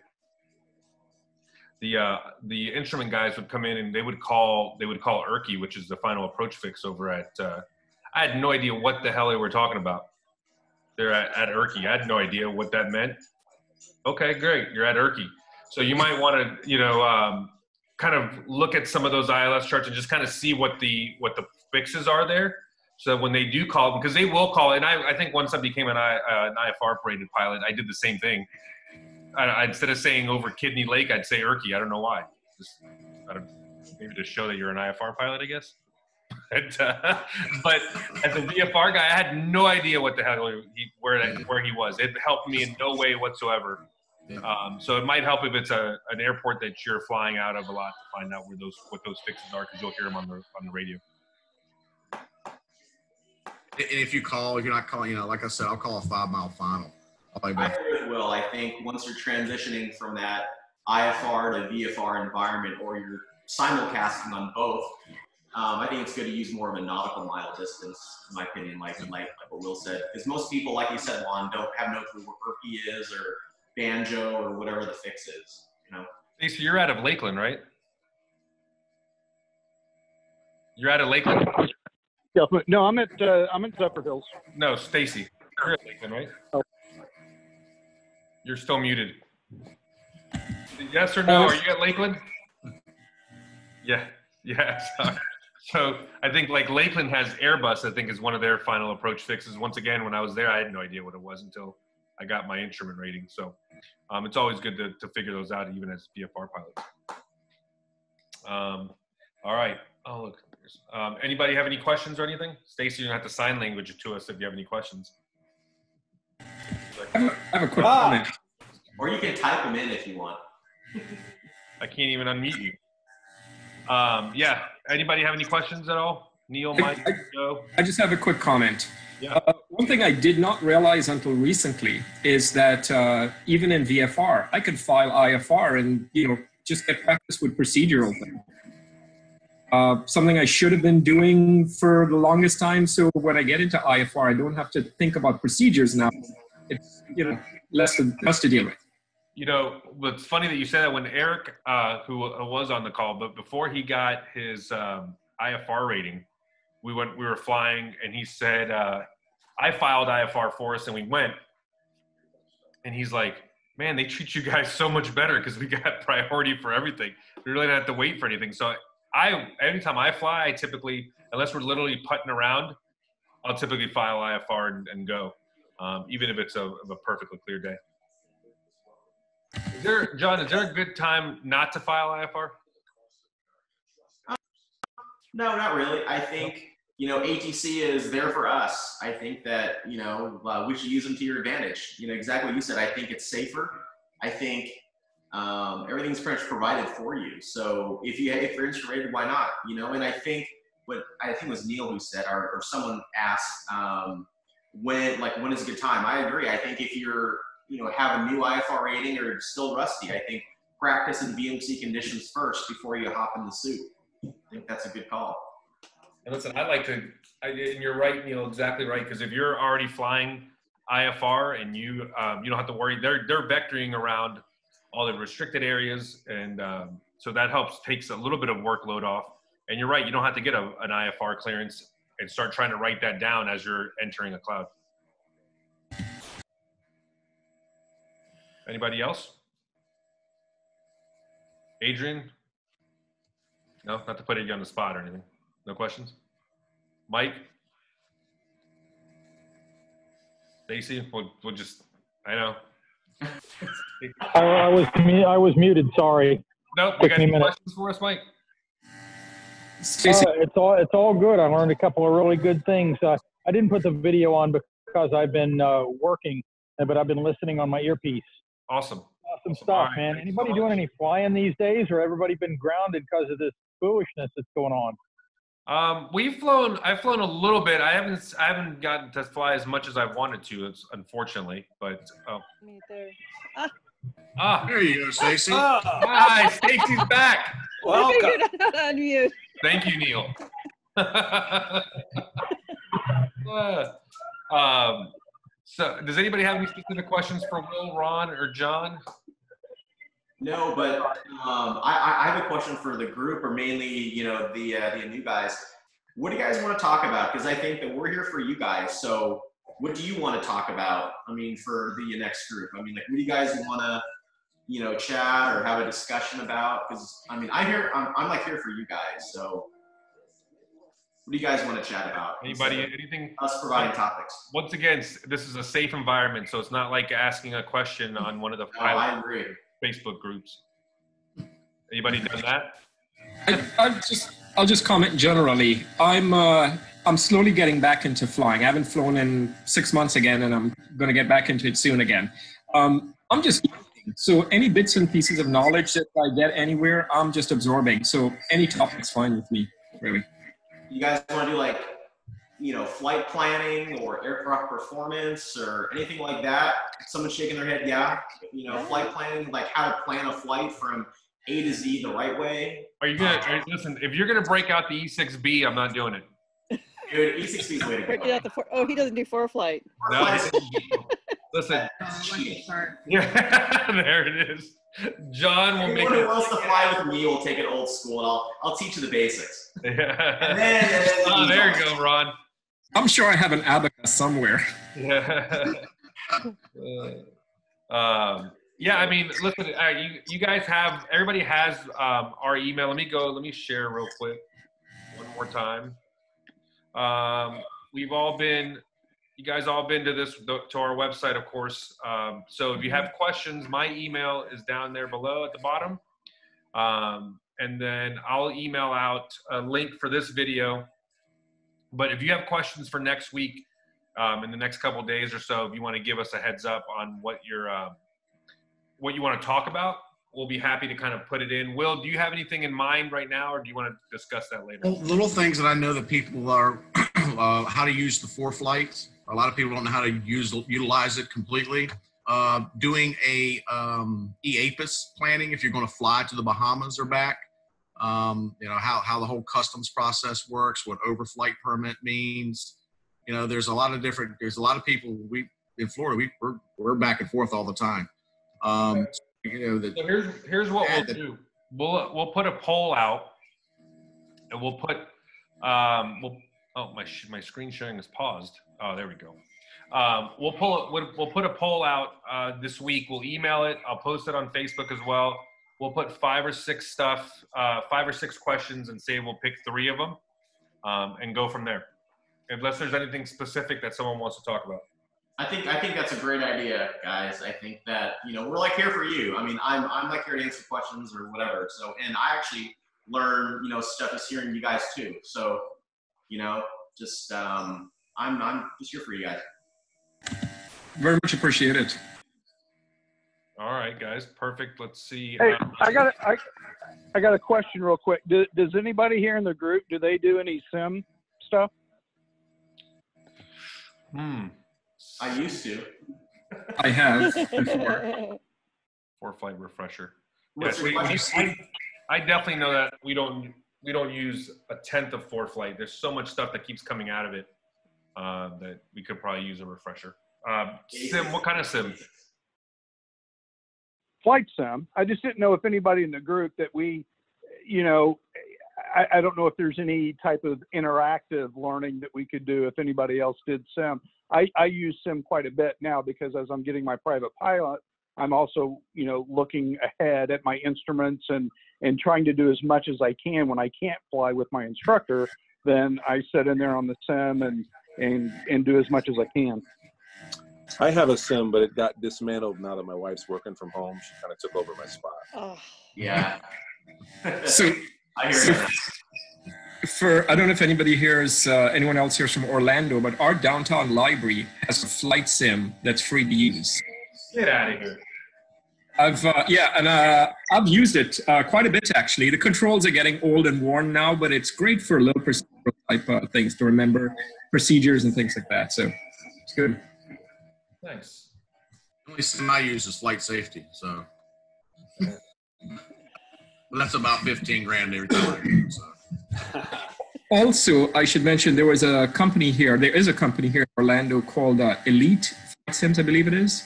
The instrument guys would come in and they would call IRCI, which is the final approach fix over at. I had no idea what the hell they were talking about. They're at IRCI. I had no idea what that meant. Okay, great. You're at IRCI. So you might want to, kind of look at some of those ILS charts and just kind of see what the fixes are there. So when they do call, because they will call, and I think once I became an IFR operated pilot, I did the same thing. Instead of saying over Kidney Lake, I'd say IRCI. I don't know why. Maybe to show that you're an IFR pilot, I guess. But as a VFR guy, I had no idea what the hell where he was. It helped me in no way whatsoever. So it might help if it's an airport that you're flying out of a lot to find out what those fixes are, because you'll hear them on the radio. And if you're not calling, like I said, I'll call a 5-mile final. I agree with Will. I think once you're transitioning from that IFR to VFR environment, or you're simulcasting on both, I think it's good to use more of a nautical mile distance, in my opinion, like what Will said. Because most people, like you said, Juan, don't have no clue what IRCI is or banjo or whatever the fix is. Hey, so you're out of Lakeland, right? You're out of Lakeland? Yeah, no, I'm in Zephyr Hills. No, Stacy. You're at Lakeland, right? Oh. You're still muted. Yes or no? Are you at Lakeland? Yeah. Sorry. So I think like Lakeland has Airbus, I think, is one of their final approach fixes. Once again, when I was there, I had no idea what it was until I got my instrument rating. So it's always good to figure those out, even as VFR pilots. All right. Oh, look. Anybody have any questions or anything? Stacy, you don't have to sign language it to us if you have any questions. I have a quick comment. Or you can type them in if you want. I can't even unmute you. Yeah. Anybody have any questions at all? Neil, Mike, Joe? I just have a quick comment. Yeah. One thing I did not realize until recently is that even in VFR, I could file IFR and just get practice with procedural things. Something I should have been doing for the longest time. So when I get into IFR, I don't have to think about procedures now. It's less to deal with. It's funny that you said that. When Eric, who was on the call, but before he got his IFR rating, we were flying, and he said, I filed IFR for us, and we went, and he's like, man, they treat you guys so much better because we got priority for everything. We really don't have to wait for anything. So anytime I fly, I typically, unless we're literally putting around, I'll typically file IFR and go, even if it's a perfectly clear day. John, is there a good time not to file IFR? No, not really. I think, ATC is there for us. I think that, we should use them to your advantage. Exactly what you said. I think it's safer. I think everything's pretty much provided for you. So if you're instrumented, why not? And I think what I think it was Neil who said, or someone asked, when is a good time? I agree. I think if you're, have a new IFR rating or still rusty, I think practice in VMC conditions first before you hop in the suit. I think that's a good call. And listen, and you're right, Neil, exactly right. Because if you're already flying IFR and you don't have to worry, they're vectoring around all the restricted areas, and so that takes a little bit of workload off. And you're right, you don't have to get an IFR clearance and start trying to write that down as you're entering a cloud. Anybody else? Adrian? No, not to put you on the spot or anything. No questions? Mike? Stacy? We'll just, I know. I was muted. Sorry. Nope. You got any questions for us, Mike? It's all good. I learned a couple of really good things. I didn't put the video on because I've been working, but I've been listening on my earpiece. Awesome Stuff, right, man. Anybody doing any flying these days, or everybody been grounded because of this foolishness that's going on? I've flown a little bit. I haven't gotten to fly as much as I wanted to, unfortunately, but Me too. There you go, Stacy. Hi, Stacy's back. Welcome. I figured out how to unmute. Thank you, Neil. So does anybody have any specific questions for Will, Ron, or John? No, but I have a question for the group, or mainly, the new guys. What do you guys want to talk about? Because I think that we're here for you guys. So what do you want to talk about? I mean, for the next group. I mean, like, what do you guys want to, chat or have a discussion about? Because I mean, I'm here for you guys. So what do you guys want to chat about? Anything? Us providing topics. Once again, this is a safe environment, so it's not like asking a question on one of the I agree. Facebook groups. Anybody done that? I'll just comment generally. I'm slowly getting back into flying. I haven't flown in 6 months again, and I'm going to get back into it soon again. I'm just learning. So any bits and pieces of knowledge that I get anywhere, I'm just absorbing. So any topic's fine with me, really. You guys want to do flight planning or aircraft performance or anything like that? Someone shaking their head, yeah. Flight planning, like how to plan a flight from A to Z the right way. Listen, if you're gonna break out the E6B, I'm not doing it. Dude, E6B is way to go. He doesn't do foreflight. No, listen. Yeah, there it is. John will make it. Who wants to fly with me will take it old school, and I'll teach you the basics. Yeah. And then there you go, Ron. I'm sure I have an abacus somewhere. Yeah. Yeah, I mean, listen, you guys have, everybody has our email. Let me share real quick one more time. You guys all been to our website, of course. So if you have questions, my email is down there below at the bottom. And then I'll email out a link for this video. But if you have questions for next week, in the next couple of days or so, if you want to give us a heads up on what you want to talk about, we'll be happy to kind of put it in. Will, do you have anything in mind right now, or do you want to discuss that later? Well, little things that I know that people are, how to use the ForeFlight. A lot of people don't know how to utilize it completely. Doing a EAPIS planning if you're going to fly to the Bahamas or back. How the whole customs process works, what overflight permit means. There's a lot of people in Florida, we're back and forth all the time. So here's what we'll do. We'll put a poll out, and we'll put my screen sharing is paused. Oh, there we go. We'll put a poll out this week. We'll email it. I'll post it on Facebook as well. We'll put 5 or 6 questions, and say we'll pick 3 of them, and go from there. Unless there's anything specific that someone wants to talk about. I think that's a great idea, guys. I think that, we're like here for you. I mean, I'm like here to answer questions or whatever. So, and I actually learn, stuff just hearing you guys too. So, just, I'm just here for you guys. Very much appreciated. All right, guys, perfect. Let's see. Hey, I got a question real quick. Does anybody here in the group, do they do any sim stuff? I used to. I have before. ForeFlight refresher. What's Yes, your I definitely know that we don't use a tenth of ForeFlight. There's so much stuff that keeps coming out of it that we could probably use a refresher. Sim, what kind of sim? Flight sim. I just didn't know if anybody in the group that we, you know, I don't know if there's any type of interactive learning that we could do if anybody else did sim. I use sim quite a bit now because as I'm getting my private pilot, I'm also, you know, looking ahead at my instruments and trying to do as much as I can. When I can't fly with my instructor, then I sit in there on the sim and do as much as I can. I have a sim, but it got dismantled now that my wife's working from home. She kind of took over my spot. Oh. Yeah. So, I hear you. I don't know if anybody here is, anyone else here is from Orlando, but our downtown library has a flight sim that's free to use. Get out of here. I've used it quite a bit actually. The controls are getting old and worn now, but it's great for little procedural type things to remember procedures and things like that. So it's good. Thanks. The only sim I use is flight safety, so that's about 15 grand every time. So. Also, I should mention there is a company here in Orlando called Elite Flight Sims, I believe it is.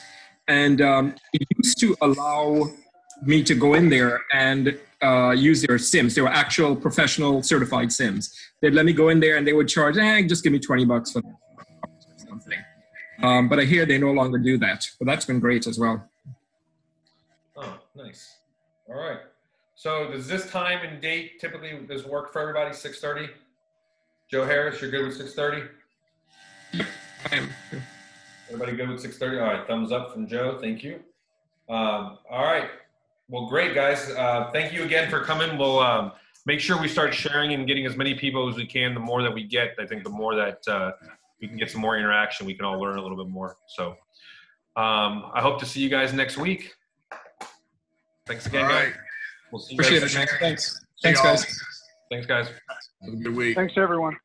And it used to allow me to go in there and use their sims. They were actual professional certified sims. They'd let me go in there and they would charge, just give me $20 for something. But I hear they no longer do that. But that's been great as well. Oh, nice. All right. So does this time and date typically does work for everybody? 6:30. Joe Harris, you're good with 6:30? I am. Everybody good with 6:30? All right, thumbs up from Joe. Thank you. All right. Well, great, guys. Thank you again for coming. We'll make sure we start sharing and getting as many people as we can. The more that we get, I think the more that we can get some more interaction. We can all learn a little bit more. So I hope to see you guys next week. Thanks again, guys. We'll see you Appreciate guys it, man. Thanks. See Thanks, y'all. guys. Thanks, guys. Have a good week. Thanks, everyone.